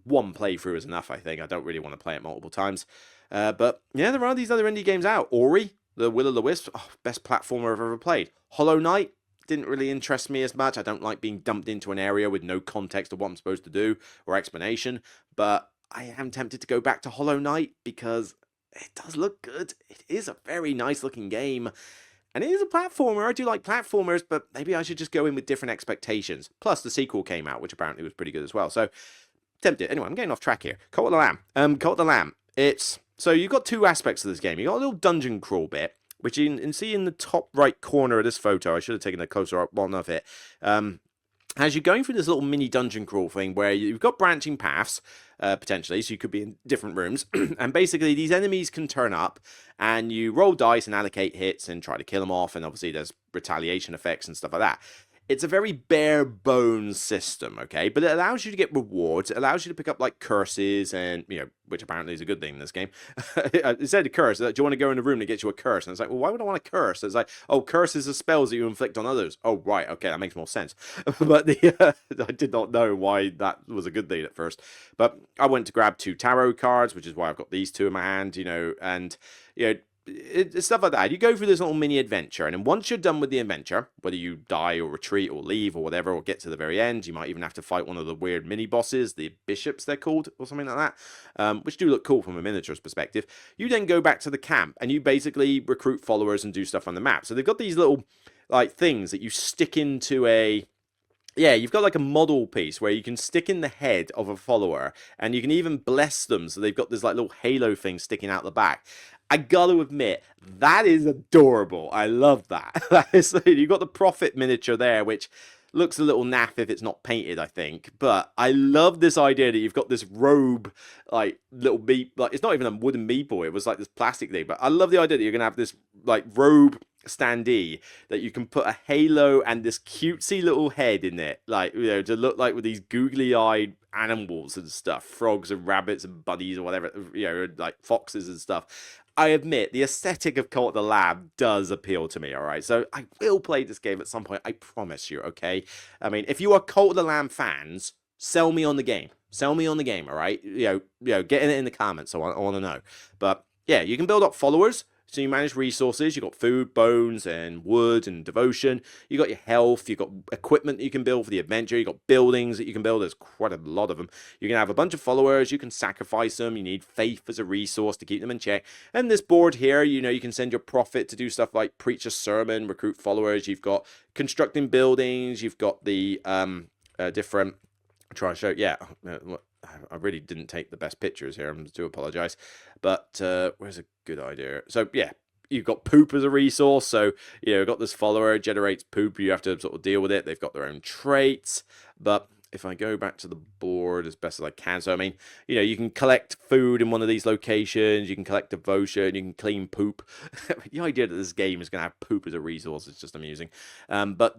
One playthrough is enough, I think. I don't really want to play it multiple times. But yeah, there are these other indie games out. Ori, the Will o' the Wisp, best platformer I've ever played. Hollow Knight didn't really interest me as much. I don't like being dumped into an area with no context of what I'm supposed to do or explanation. But I am tempted to go back to Hollow Knight because it does look good. It is a very nice looking game. And it is a platformer. I do like platformers, but maybe I should just go in with different expectations. Plus, the sequel came out, which apparently was pretty good as well. So, tempted. Anyway, I'm getting off track here. Cult of the Lamb. Cult of the Lamb. It's so you've got two aspects of this game. You got a little dungeon crawl bit, which you can see in the top right corner of this photo. I should have taken a closer up one of it. As you're going through this little mini dungeon crawl thing where you've got branching paths, potentially, so you could be in different rooms, and basically these enemies can turn up, and you roll dice and allocate hits and try to kill them off, and obviously there's retaliation effects and stuff like that. It's a very bare bones system, okay? But it allows you to get rewards. It allows you to pick up like curses and, which apparently is a good thing in this game. It said a curse. Do you want to go in a room that gets you a curse? And it's like, well, why would I want a curse? It's like, oh, curses are spells that you inflict on others. Oh, right. Okay, that makes more sense. But I did not know why that was a good thing at first. But I went to grab 2 tarot cards, which is why I've got these 2 in my hand, and, it's stuff like that. You go through this little mini adventure, and then once you're done with the adventure, whether you die or retreat or leave or whatever, or get to the very end, you might even have to fight one of the weird mini bosses, the bishops they're called, or something like that, which do look cool from a miniatures perspective. You then go back to the camp, and you basically recruit followers and do stuff on the map. So they've got these little like things that you stick into a... Yeah, you've got like a model piece where you can stick in the head of a follower, and you can even bless them, so they've got this like little halo thing sticking out the back. I gotta admit, that is adorable. I love that. You've got the Prophet miniature there, which looks a little naff if it's not painted, I think. But I love this idea that you've got this robe, like little meat, like it's not even a wooden meeple. It was like this plastic thing. But I love the idea that you're gonna have this like robe standee that you can put a halo and this cutesy little head in it, like to look like with these googly-eyed animals and stuff, frogs and rabbits and bunnies or whatever, like foxes and stuff. I admit, the aesthetic of Cult of the Lamb does appeal to me, alright? So I will play this game at some point, I promise you, okay? I mean, if you are Cult of the Lamb fans, sell me on the game. Sell me on the game, alright? Get in it in the comments, I want to know. But, yeah, you can build up followers. So you manage resources, you've got food, bones, and wood, and devotion. You've got your health, you've got equipment that you can build for the adventure, you've got buildings that you can build, there's quite a lot of them. You can have a bunch of followers, you can sacrifice them, you need faith as a resource to keep them in check. And this board here, you can send your prophet to do stuff like preach a sermon, recruit followers, you've got constructing buildings, you've got the different... Try to show, yeah, I really didn't take the best pictures here, I do apologise, but where's a good idea? So yeah, you've got poop as a resource, so you've got this follower, generates poop, you have to sort of deal with it, they've got their own traits, but if I go back to the board as best as I can, so I mean, you can collect food in one of these locations, you can collect devotion, you can clean poop. The idea that this game is going to have poop as a resource is just amusing. But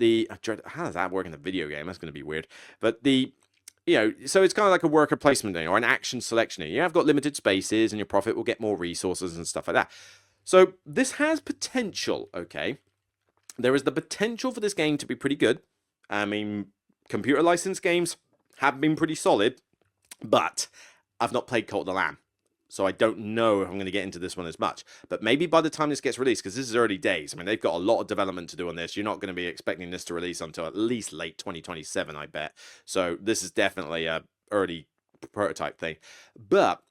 how does that work in a video game? That's going to be weird. But so it's kind of like a worker placement thing or an action selection thing. You have got limited spaces and your prophet will get more resources and stuff like that. So this has potential, okay? There is the potential for this game to be pretty good. I mean, computer licensed games have been pretty solid, but I've not played Cult of the Lamb. So I don't know if I'm going to get into this one as much. But maybe by the time this gets released, because this is early days, I mean, they've got a lot of development to do on this. You're not going to be expecting this to release until at least late 2027, I bet. So this is definitely a early prototype thing. But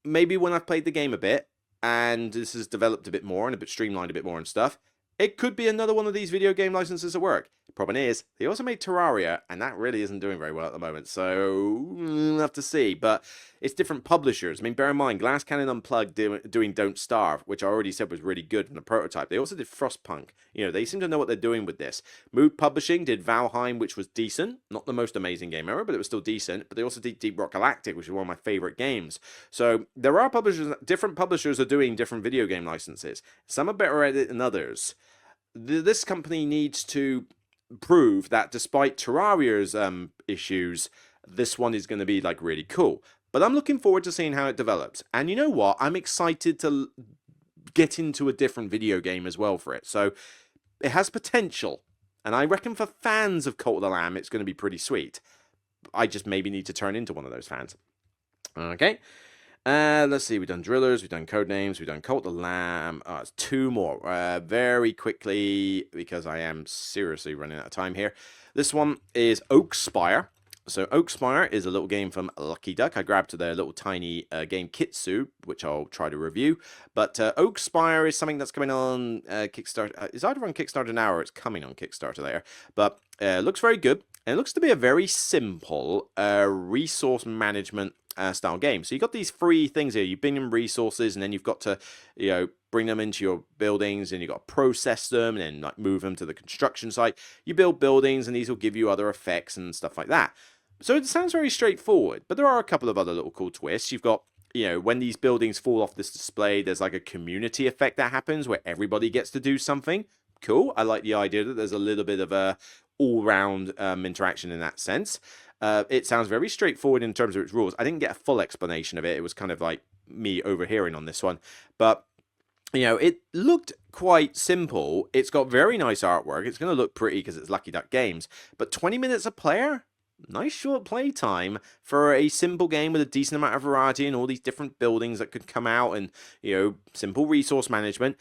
maybe when I've played the game a bit, and this has developed a bit more and a bit streamlined a bit more and stuff, it could be another one of these video game licenses at work. Problem is, they also made Terraria, and that really isn't doing very well at the moment, so we'll have to see. But it's different publishers. I mean, bear in mind, Glass Cannon Unplugged doing Don't Starve, which I already said was really good in the prototype. They also did Frostpunk. They seem to know what they're doing with this. Mood Publishing did Valheim, which was decent. Not the most amazing game ever, but it was still decent. But they also did Deep Rock Galactic, which is one of my favorite games. So there are publishers, different publishers are doing different video game licenses. Some are better at it than others. This company needs to prove that despite Terraria's issues, this one is going to be like really cool. But I'm looking forward to seeing how it develops. And you know what? I'm excited to get into a different video game as well for it. So it has potential. And I reckon for fans of Cult of the Lamb, it's going to be pretty sweet. I just maybe need to turn into one of those fans. Okay. Let's see, we've done Drillers, we've done Codenames, we've done Cult of the Lamb. It's 2 more. Very quickly, because I am seriously running out of time here. This one is Oak Spire. So Oakspire is a little game from Lucky Duck. I grabbed their little tiny game Kitsu, which I'll try to review. But Oakspire is something that's coming on Kickstarter. It's either on Kickstarter now or it's coming on Kickstarter there. But looks very good. And it looks to be a very simple resource management style game. So you've got these free things here. You bring in resources, and then you've got to, bring them into your buildings, and you've got to process them, and then like move them to the construction site. You build buildings, and these will give you other effects and stuff like that. So it sounds very straightforward, but there are a couple of other little cool twists. You've got, when these buildings fall off this display, there's like a community effect that happens where everybody gets to do something. Cool. I like the idea that there's a little bit of a all-round interaction in that sense. It sounds very straightforward in terms of its rules. I didn't get a full explanation of it. It was kind of like me overhearing on this one. But, it looked quite simple. It's got very nice artwork. It's going to look pretty because it's Lucky Duck Games. But 20 minutes a player? Nice short play time for a simple game with a decent amount of variety and all these different buildings that could come out and, simple resource management.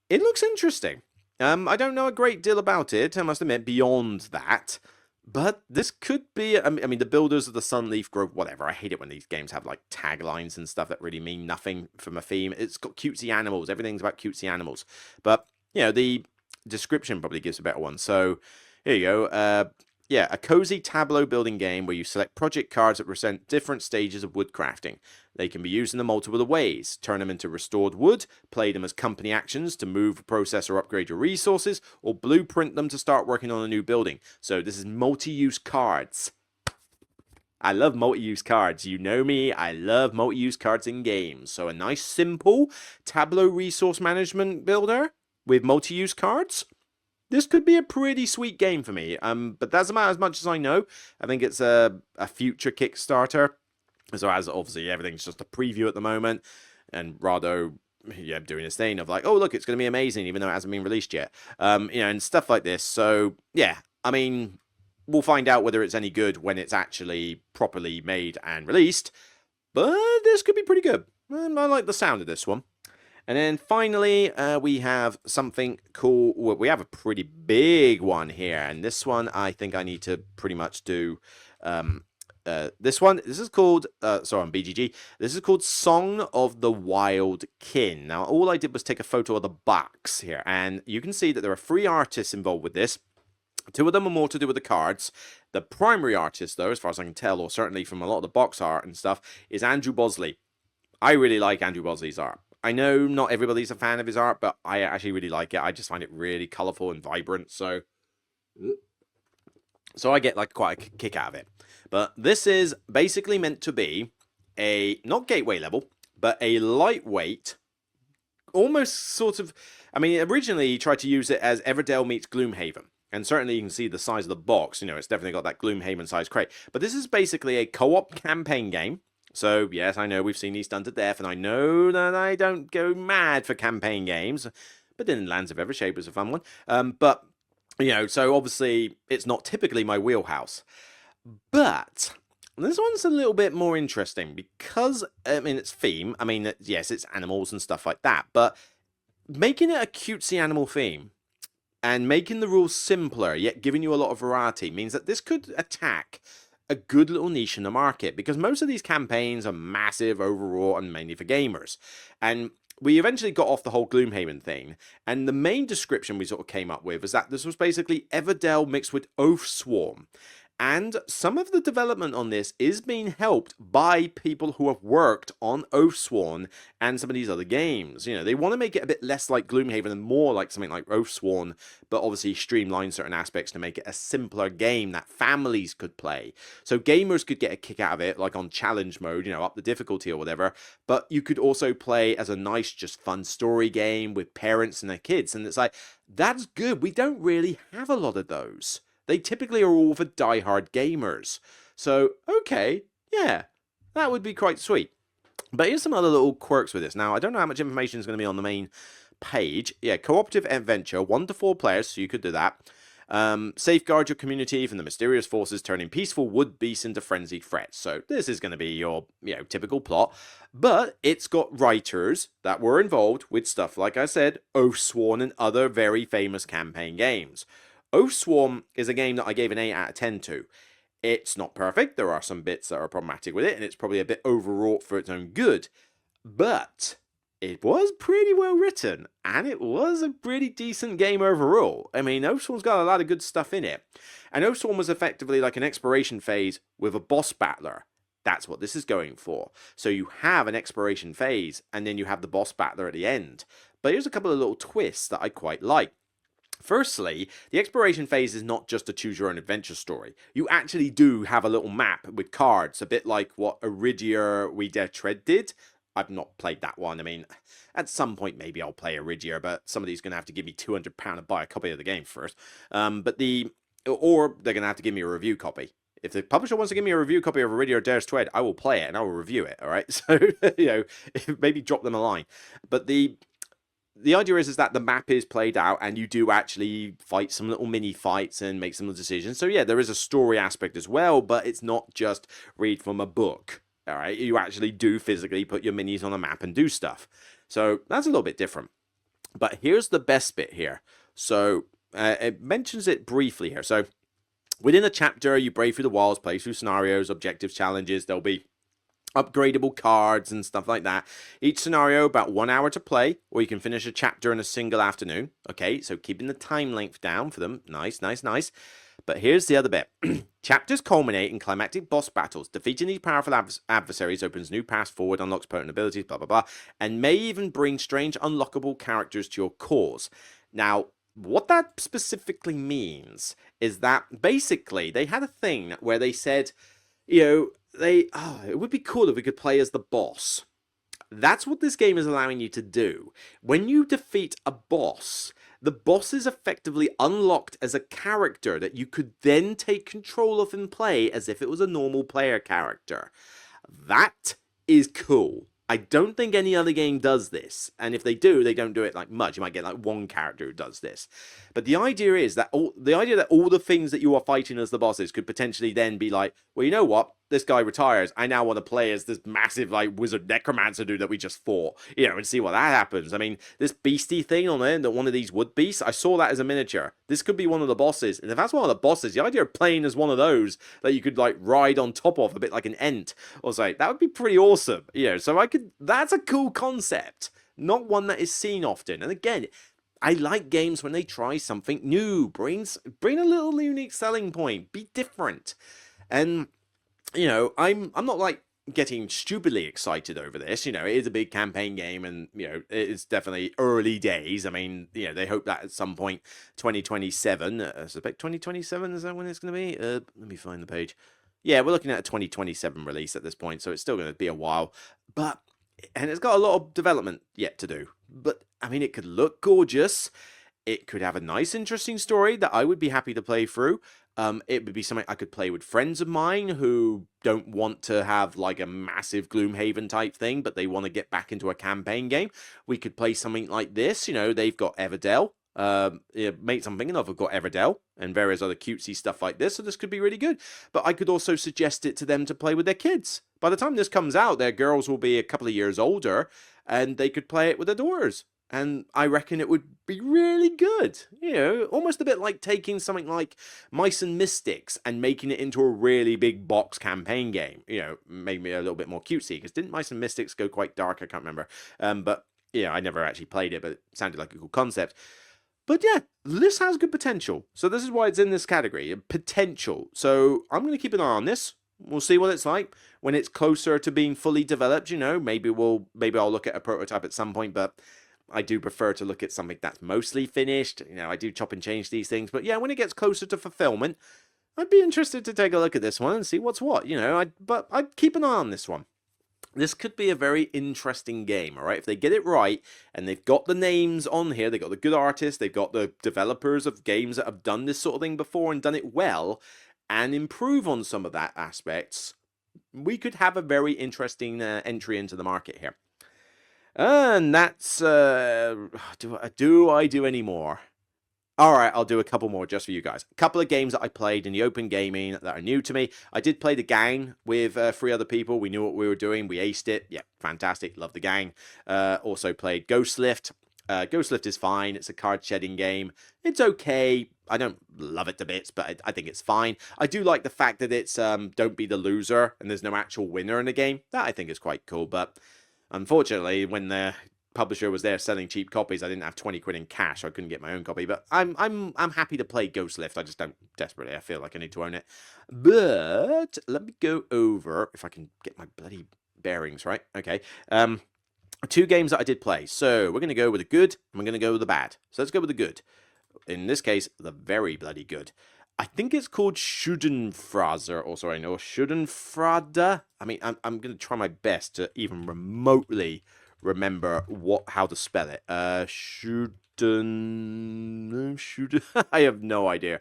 It looks interesting. I don't know a great deal about it, I must admit, beyond that. But this could be, I mean, the builders of the Sunleaf Grove, whatever. I hate it when these games have, like, taglines and stuff that really mean nothing from a theme. It's got cutesy animals. Everything's about cutesy animals. But, the description probably gives a better one. So, here you go. A cozy tableau building game where you select project cards that represent different stages of wood crafting. They can be used in a multiple of ways. Turn them into restored wood, play them as company actions to move, process, or upgrade your resources, or blueprint them to start working on a new building. So this is multi-use cards. I love multi-use cards. You know me, I love multi-use cards in games. So a nice, simple tableau resource management builder with multi-use cards. This could be a pretty sweet game for me, but that's about as much as I know. I think it's a future Kickstarter, so as obviously everything's just a preview at the moment, and Rado, doing his thing of like, oh look, it's going to be amazing, even though it hasn't been released yet, and stuff like this. So yeah, I mean, we'll find out whether it's any good when it's actually properly made and released, but this could be pretty good. I like the sound of this one. And then finally, we have something cool. Well, we have a pretty big one here. And this one, I think I need to pretty much do this one. This is called, sorry, on BGG. This is called Song of the Wild Kin. Now, all I did was take a photo of the box here. And you can see that there are 3 artists involved with this. 2 of them are more to do with the cards. The primary artist, though, as far as I can tell, or certainly from a lot of the box art and stuff, is Andrew Bosley. I really like Andrew Bosley's art. I know not everybody's a fan of his art, but I actually really like it. I just find it really colourful and vibrant, so I get like quite a kick out of it. But this is basically meant to be a, not gateway level, but a lightweight, almost sort of, I mean, originally he tried to use it as Everdell meets Gloomhaven. And certainly you can see the size of the box, it's definitely got that Gloomhaven size crate. But this is basically a co-op campaign game. So, yes, I know we've seen these done to death, and I know that I don't go mad for campaign games, but then Lands of Evershade was a fun one. But, so obviously it's not typically my wheelhouse. But this one's a little bit more interesting because, its theme, yes, it's animals and stuff like that, but making it a cutesy animal theme and making the rules simpler, yet giving you a lot of variety, means that this could attack a good little niche in the market, because most of these campaigns are massive, overwrought, and mainly for gamers. And we eventually got off the whole Gloomhaven thing, and the main description we sort of came up with was that this was basically Everdell mixed with Oathsworn. And some of the development on this is being helped by people who have worked on Oathsworn and some of these other games. They want to make it a bit less like Gloomhaven and more like something like Oathsworn, but obviously streamline certain aspects to make it a simpler game that families could play. So gamers could get a kick out of it, like on challenge mode, up the difficulty or whatever, but you could also play as a nice, just fun story game with parents and their kids. And it's like, that's good. We don't really have a lot of those. They typically are all for die-hard gamers. So, okay, yeah, that would be quite sweet. But here's some other little quirks with this. Now, I don't know how much information is going to be on the main page. Yeah, cooperative adventure, 1 to 4 players, so you could do that. Safeguard your community from the mysterious forces turning peaceful wood beasts into frenzied threats. So this is going to be your, typical plot. But it's got writers that were involved with stuff, like I said, Oathsworn and other very famous campaign games. Oathsworn is a game that I gave an 8 out of 10 to. It's not perfect. There are some bits that are problematic with it, and it's probably a bit overwrought for its own good. But it was pretty well written, and it was a pretty decent game overall. I mean, Oathsworn's got a lot of good stuff in it. And Oathsworn was effectively like an exploration phase with a boss battler. That's what this is going for. So you have an exploration phase, and then you have the boss battler at the end. But here's a couple of little twists that I quite like. Firstly, the exploration phase is not just a choose-your-own-adventure story. You actually do have a little map with cards, a bit like what Iridia We Dare Tread did. I've not played that one. I mean, at some point maybe I'll play Iridia, but somebody's going to have to give me £200 to buy a copy of the game first. Or they're going to have to give me a review copy. If the publisher wants to give me a review copy of Iridia Dares Tread, I will play it and I will review it. All right, so maybe drop them a line. But the idea is that the map is played out and you do actually fight some little mini fights and make some decisions. So yeah, there is a story aspect as well, but it's not just read from a book. All right, you actually do physically put your minis on a map and do stuff. So that's a little bit different. But here's the best bit here. So it mentions it briefly here. So within a chapter, you brave through the walls, play through scenarios, objectives, challenges. There'll be upgradable cards and stuff like that. Each scenario about 1 hour to play, or you can finish a chapter in a single afternoon. Okay, so keeping the time length down for them. Nice, nice, nice. But here's the other bit. Chapters culminate in climactic boss battles. Defeating these powerful adversaries opens new paths forward, unlocks potent abilities, blah, blah, blah, and may even bring strange unlockable characters to your cause. Now, what that specifically means is that basically they had a thing where they said, it would be cool if we could play as the boss. That's what this game is allowing you to do. When you defeat a boss, the boss is effectively unlocked as a character that you could then take control of and play as if it was a normal player character. That is cool. I don't think any other game does this, and if they do, they don't do it like much. You might get like one character who does this, but the idea is that all the things that you are fighting as the bosses could potentially then be like, well, you know what? This guy retires. I now want to play as this massive like wizard necromancer dude that we just fought, and see what that happens. I mean, this beastie thing on there, that one of these wood beasts, I saw that as a miniature. This could be one of the bosses, and if that's one of the bosses, the idea of playing as one of those that you could like ride on top of a bit like an ent or something, that would be pretty awesome. So that's a cool concept, not one that is seen often. And again, I like games when they try something new, bring a little unique selling point, be different. And I'm not like getting stupidly excited over this. It is a big campaign game, and it's definitely early days. I mean, they hope that at some point 2027, I suspect 2027 is that when it's going to be. Let me find the page. Yeah, we're looking at a 2027 release at this point, so it's still going to be a while. And it's got a lot of development yet to do. But I mean, it could look gorgeous. It could have a nice, interesting story that I would be happy to play through. It would be something I could play with friends of mine who don't want to have like a massive Gloomhaven type thing, but they want to get back into a campaign game. We could play something like this. They've got Everdell. Mates I'm thinking of have got Everdell and various other cutesy stuff like this, so this could be really good. But I could also suggest it to them to play with their kids. By the time this comes out, their girls will be a couple of years older, and they could play it with their daughters. And I reckon it would be really good. Almost a bit like taking something like Mice and Mystics and making it into a really big box campaign game. Maybe a little bit more cutesy, because didn't Mice and Mystics go quite dark? I can't remember. But I never actually played it, but it sounded like a cool concept. But yeah, this has good potential. So this is why it's in this category, potential. So I'm going to keep an eye on this. We'll see what it's like when it's closer to being fully developed. Maybe I'll look at a prototype at some point, but I do prefer to look at something that's mostly finished. I do chop and change these things, but yeah, when it gets closer to fulfillment, I'd be interested to take a look at this one and see what's what. But I'd keep an eye on this one. This could be a very interesting game, all right? If they get it right, and they've got the names on here, they've got the good artists, they've got the developers of games that have done this sort of thing before and done it well, and improve on some of that aspects, we could have a very interesting entry into the market here. And that's, do I do any more? All right, I'll do a couple more just for you guys. A couple of games that I played in the open gaming that are new to me. I did play the gang with 3 other people. We knew what we were doing. We aced it. Yeah, fantastic. Love the gang. Also played Ghost Lift. Ghost Lift is fine. It's a card shedding game. It's okay. I don't love it to bits, but I think it's fine. I do like the fact that it's don't be the loser and there's no actual winner in the game. That I think is quite cool, but unfortunately, when the publisher was there selling cheap copies, I didn't have 20 quid in cash. So I couldn't get my own copy, but I'm happy to play Ghost Lift. I just don't desperately. I feel like I need to own it. But let me go over if I can get my bloody bearings right. Okay. 2 games that I did play. So we're going to go with the good and we're going to go with the bad. So let's go with the good. In this case, the very bloody good. I think it's called Schadenfreude, or sorry, no, Schadenfreude. I mean, I'm going to try my best to even remotely remember how to spell it. Schuden. I have no idea.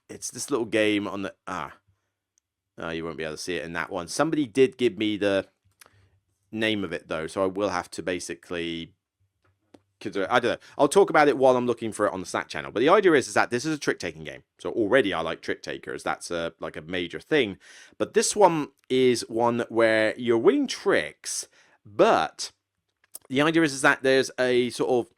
It's this little game on the you won't be able to see it in that one. Somebody did give me the name of it though, so I will have to basically. I don't know. I'll talk about it while I'm looking for it on the Slack channel. But the idea is that this is a trick-taking game. So already I like trick takers. That's like a major thing. But this one is one where you're winning tricks, but the idea is that there's a sort of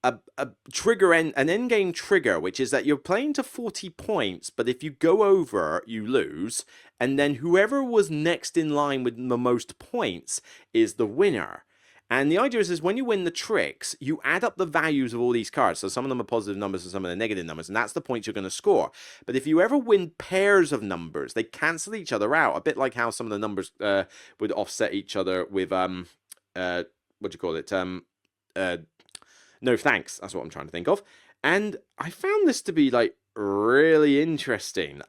a trigger an end game trigger, which is that you're playing to 40 points, but if you go over, you lose, and then whoever was next in line with the most points is the winner. And the idea is when you win the tricks, you add up the values of all these cards. So some of them are positive numbers and some of them are negative numbers, and that's the points you're going to score. But if you ever win pairs of numbers, they cancel each other out. A bit like how some of the numbers would offset each other with what do you call it? No thanks. That's what I'm trying to think of. And I found this to be like really interesting.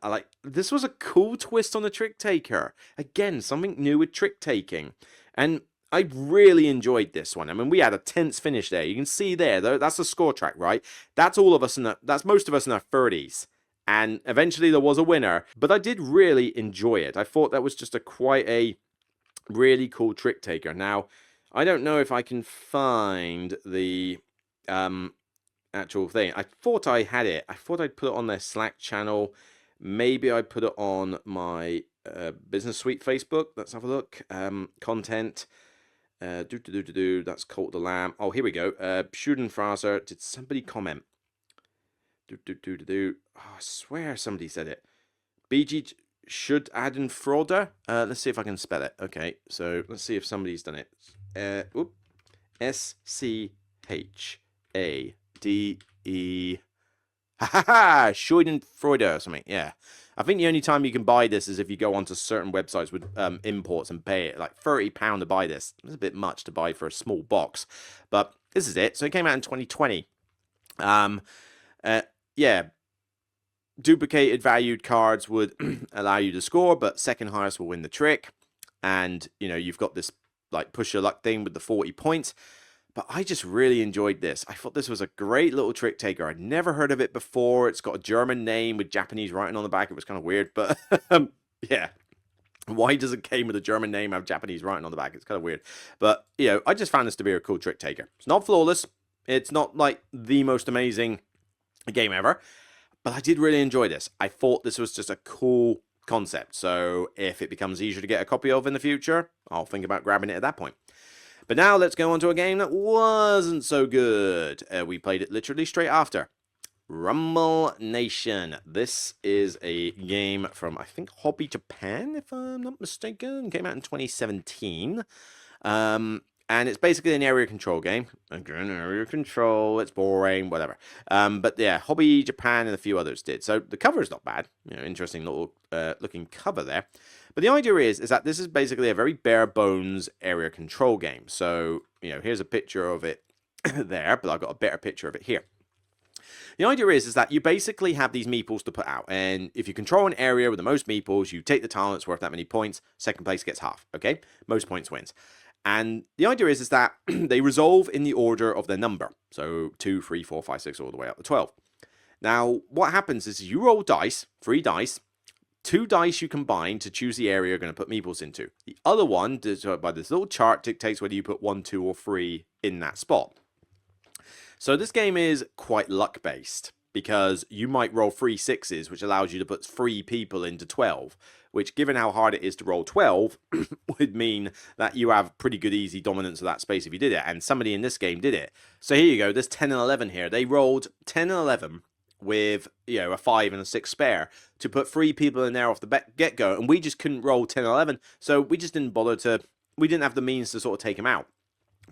This was a cool twist on the trick taker. Again, something new with trick taking, and I really enjoyed this one. I mean, we had a tense finish there. You can see there, that's the score track, right? That's all of us that's most of us in our 30s. And eventually there was a winner, but I did really enjoy it. I thought that was just quite a really cool trick taker. Now, I don't know if I can find the actual thing. I thought I had it. I thought I'd put it on their Slack channel. Maybe I put it on my Business Suite Facebook. Let's have a look. Content. That's Cult the Lamb. Oh, here we go. Schadenfreude. Did somebody comment? Oh, I swear somebody said it. BG should add in Frauder. Let's see if I can spell it. Okay, so let's see if somebody's done it. SCHADE. Schadenfreude or something. Yeah. I think the only time you can buy this is if you go onto certain websites with imports and pay it like £30 to buy this. It's a bit much to buy for a small box, but this is it. So it came out in 2020. Yeah, duplicated valued cards would allow you to score, but second highest will win the trick. And you've got this like push your luck thing with the 40 points. But I just really enjoyed this. I thought this was a great little trick taker. I'd never heard of it before. It's got a German name with Japanese writing on the back. It was kind of weird, but yeah. Why does a game with a German name have Japanese writing on the back? It's kind of weird. But, I just found this to be a cool trick taker. It's not flawless. It's not like the most amazing game ever. But I did really enjoy this. I thought this was just a cool concept. So if it becomes easier to get a copy of in the future, I'll think about grabbing it at that point. But now let's go on to a game that wasn't so good. We played it literally straight after. Rumble Nation. This is a game from, I think, Hobby Japan, if I'm not mistaken. Came out in 2017. And it's basically an area control game. Again, area control, it's boring, whatever. But yeah, Hobby Japan and a few others did. So the cover is not bad. Interesting little looking cover there. But the idea is that this is basically a very bare bones area control game. So, here's a picture of it there, but I've got a better picture of it here. The idea is that you basically have these meeples to put out. And if you control an area with the most meeples, you take the tile that's worth that many points. Second place gets half, okay? Most points wins. And the idea is that they resolve in the order of their number. So 2, 3, 4, 5, 6, all the way up to 12. Now, what happens is you roll dice, 3 dice. 2 dice you combine to choose the area you're going to put meeples into. The other one, by this little chart, dictates whether you put 1, 2, or 3 in that spot. So this game is quite luck-based, because you might roll 3 6s, which allows you to put 3 people into 12, which, given how hard it is to roll 12, would mean that you have pretty good easy dominance of that space if you did it, and somebody in this game did it. So here you go, there's 10 and 11 here. They rolled 10 and 11 with, you know, a 5 and a 6 spare to put 3 people in there off the get-go, and we just couldn't roll 10 11, so we just didn't bother to, we didn't have the means to sort of take him out.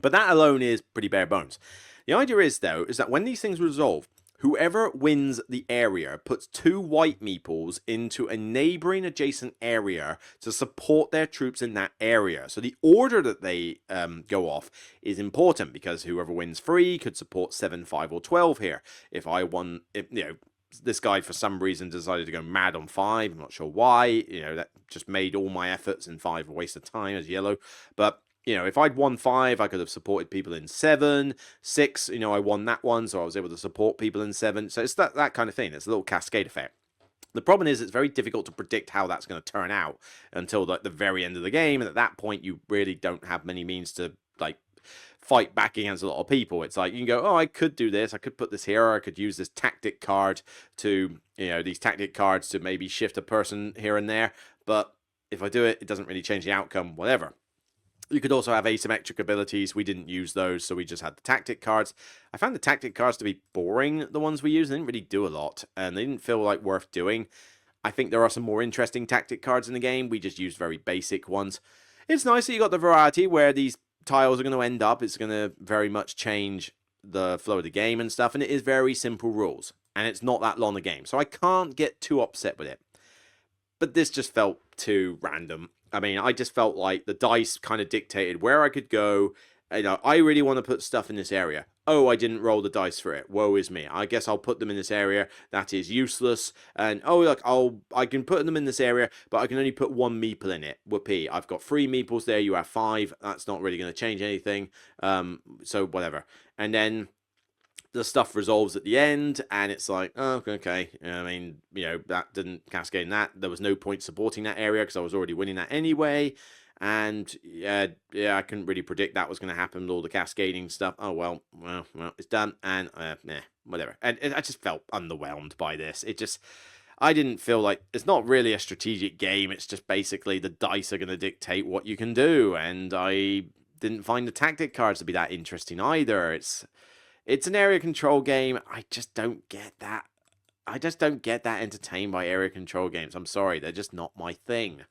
But that alone is pretty bare bones. The idea is, though, is that when these things resolve, whoever wins the area puts 2 white meeples into a neighboring adjacent area to support their troops in that area. So the order that they go off is important, because whoever wins 3 could support 7, 5, or 12 here. If I won, you know, this guy for some reason decided to go mad on 5, I'm not sure why, you know, that just made all my efforts in 5 a waste of time as yellow. But you know, if I'd won 5, I could have supported people in 7, 6, you know, I won that one, so I was able to support people in 7. So it's that kind of thing. It's a little cascade effect. The problem is it's very difficult to predict how that's going to turn out until like the very end of the game, and at that point you really don't have many means to like fight back against a lot of people. It's like you can go, oh, I could do this, I could put this here, or I could use this tactic card to, you know, these tactic cards to maybe shift a person here and there, but if I do it, it doesn't really change the outcome, whatever. You could also have asymmetric abilities. We didn't use those, so we just had the tactic cards. I found the tactic cards to be boring, the ones we used. They didn't really do a lot, and they didn't feel like worth doing. I think there are some more interesting tactic cards in the game. We just used very basic ones. It's nice that you got the variety where these tiles are going to end up. It's going to very much change the flow of the game and stuff, and it is very simple rules, and it's not that long a game, so I can't get too upset with it. But this just felt too random. I mean, I just felt like the dice kind of dictated where I could go. You know, I really want to put stuff in this area. Oh, I didn't roll the dice for it. Woe is me. I guess I'll put them in this area. That is useless. And oh, look, I can put them in this area, but I can only put 1 meeple in it. Whoopee. I've got 3 meeples there. You have 5. That's not really going to change anything. So whatever. And then the stuff resolves at the end, and it's like, oh, okay. I mean, you know, that didn't cascade in that. There was no point supporting that area because I was already winning that anyway. And yeah, I couldn't really predict that was going to happen with all the cascading stuff. Oh, well, it's done, and whatever. And I just felt underwhelmed by this. It just, I didn't feel like, it's not really a strategic game. It's just basically the dice are going to dictate what you can do, and I didn't find the tactic cards to be that interesting either. It's an area control game. I just don't get that. I just don't get that entertained by area control games. I'm sorry, they're just not my thing.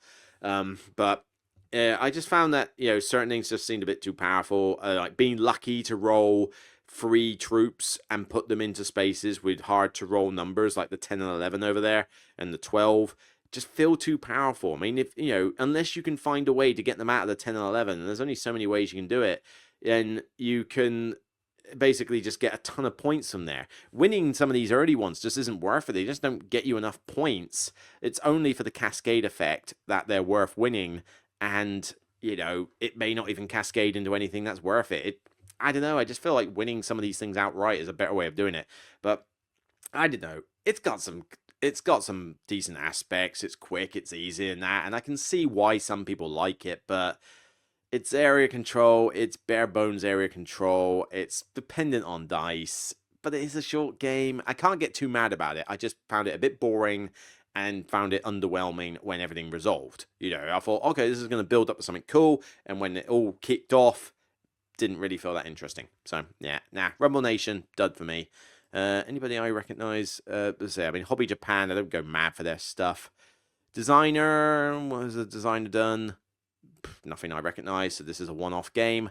But I just found that, you know, certain things just seemed a bit too powerful. Like being lucky to roll 3 troops and put them into spaces with hard to roll numbers like the 10 and 11 over there and the 12 just feel too powerful. I mean, if, you know, unless you can find a way to get them out of the 10 and 11, and there's only so many ways you can do it, then you can basically just get a ton of points from there. Winning some of these early ones just isn't worth it. They just don't get you enough points. It's only for the cascade effect that they're worth winning, and you know, it may not even cascade into anything that's worth it. I don't know, I just feel like winning some of these things outright is a better way of doing it. But I don't know, it's got some decent aspects. It's quick, it's easy and that, and I can see why some people like it, but it's area control, it's bare bones area control, it's dependent on dice, but it is a short game. I can't get too mad about it. I just found it a bit boring and found it underwhelming when everything resolved. You know, I thought, okay, this is going to build up to something cool, and when it all kicked off, didn't really feel that interesting. So, yeah, Rumble Nation, dud for me. Anybody I recognise? Let's say, I mean, Hobby Japan, I don't go mad for their stuff. Designer, what has the designer done? Nothing I recognise, so this is a one-off game.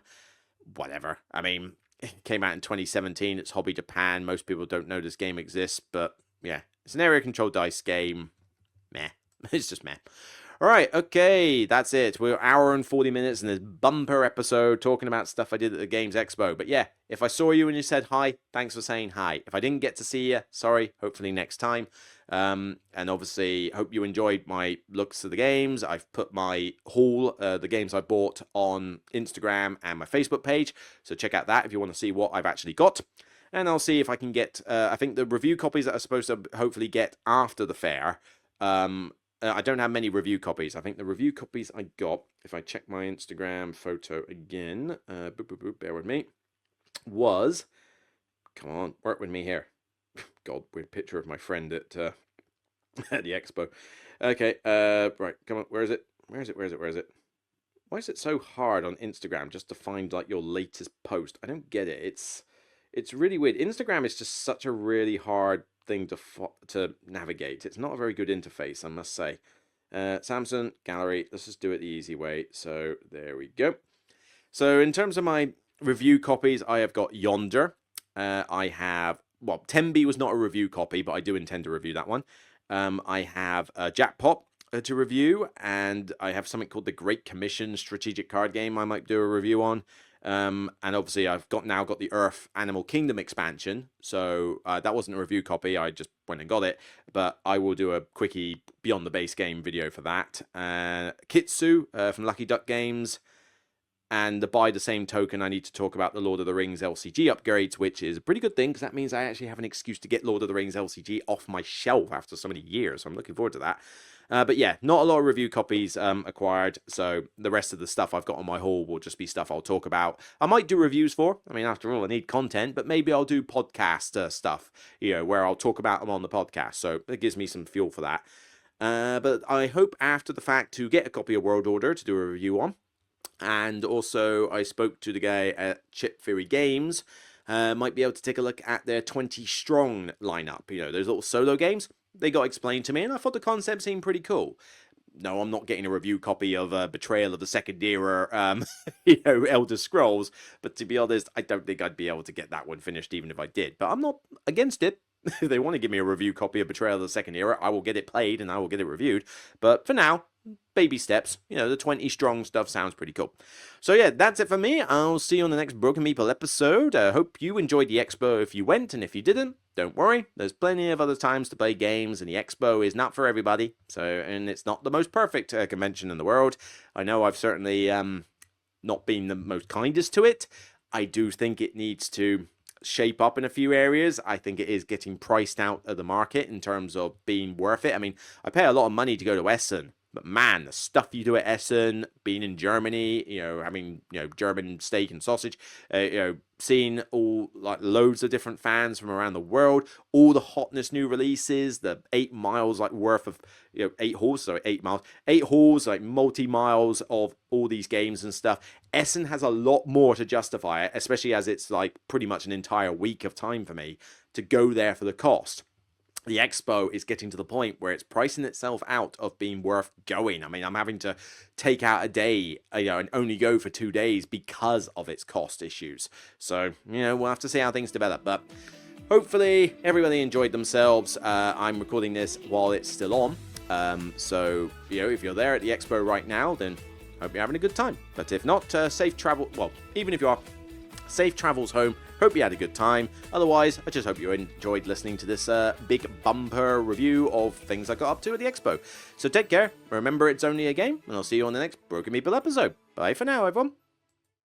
Whatever. I mean, it came out in 2017. It's Hobby Japan. Most people don't know this game exists, but yeah, it's an area control dice game. Meh. It's just meh. All right, okay, that's it. We're an hour and 40 minutes in this bumper episode talking about stuff I did at the Games Expo. But yeah, if I saw you and you said hi, thanks for saying hi. If I didn't get to see you, sorry, hopefully next time. And obviously, hope you enjoyed my looks of the games. I've put my haul, the games I bought, on Instagram and my Facebook page. So check out that if you want to see what I've actually got. And I'll see if I can get, I think the review copies that I'm supposed to hopefully get after the fair, I don't have many review copies. I think the review copies I got, if I check my Instagram photo again, bear with me, was, come on, work with me here. God, weird picture of my friend at at the expo. Okay, right, come on, where is it? Where is it? Why is it so hard on Instagram just to find like your latest post? I don't get it. It's really weird. Instagram is just such a really hard thing to navigate. It's not a very good interface, I must say. Samsung Gallery, let's just do it the easy way. So there we go. So in terms of my review copies, I have got Yonder. I have, well, Tembi was not a review copy, but I do intend to review that one. I have Jackpot to review, and I have something called the Great Commission strategic card game I might do a review on. And obviously I've now got the Earth Animal Kingdom expansion, so that wasn't a review copy, I just went and got it, but I will do a quickie Beyond the Base Game video for that. Kitsu from Lucky Duck Games, and by the same token, I need to talk about the Lord of the Rings LCG upgrades, which is a pretty good thing, because that means I actually have an excuse to get Lord of the Rings LCG off my shelf after so many years, so I'm looking forward to that. But yeah, not a lot of review copies acquired, so the rest of the stuff I've got on my haul will just be stuff I'll talk about. I might do reviews for, I mean, after all, I need content, but maybe I'll do podcast stuff, where I'll talk about them on the podcast, so it gives me some fuel for that. But I hope after the fact to get a copy of World Order to do a review on. And also, I spoke to the guy at Chip Theory Games. Might be able to take a look at their 20 strong lineup. Those little solo games. They got explained to me, and I thought the concept seemed pretty cool. No, I'm not getting a review copy of Betrayal of the Second Era, Elder Scrolls. But to be honest, I don't think I'd be able to get that one finished even if I did. But I'm not against it. If they want to give me a review copy of Betrayal of the Second Era, I will get it played and I will get it reviewed. But for now, baby steps. The 20 strong stuff sounds pretty cool. So yeah, that's it for me. I'll see you on the next Broken Meeple episode. I hope you enjoyed the expo if you went, and if you didn't, don't worry. There's plenty of other times to play games, and the expo is not for everybody. And it's not the most perfect convention in the world. I know I've certainly not been the most kindest to it. I do think it needs to shape up in a few areas. I think it is getting priced out of the market in terms of being worth it. I mean, I pay a lot of money to go to Essen, but man, the stuff you do at Essen, being in Germany, having, German steak and sausage, seeing all, like, loads of different fans from around the world, all the hotness new releases, the 8 miles, like, worth of, 8 halls, like, multi-miles of all these games and stuff. Essen has a lot more to justify it, especially as it's, like, pretty much an entire week of time for me to go there for the cost. The expo is getting to the point where it's pricing itself out of being worth going. I mean, I'm having to take out a day, and only go for 2 days because of its cost issues. So, we'll have to see how things develop. But hopefully everybody enjoyed themselves. I'm recording this while it's still on. So, if you're there at the expo right now, then hope you're having a good time. But if not, safe travel. Well, even if you are, safe travels home. Hope you had a good time. Otherwise, I just hope you enjoyed listening to this big bumper review of things I got up to at the expo. So take care. Remember, it's only a game, and I'll see you on the next Broken Meeple episode. Bye for now, everyone.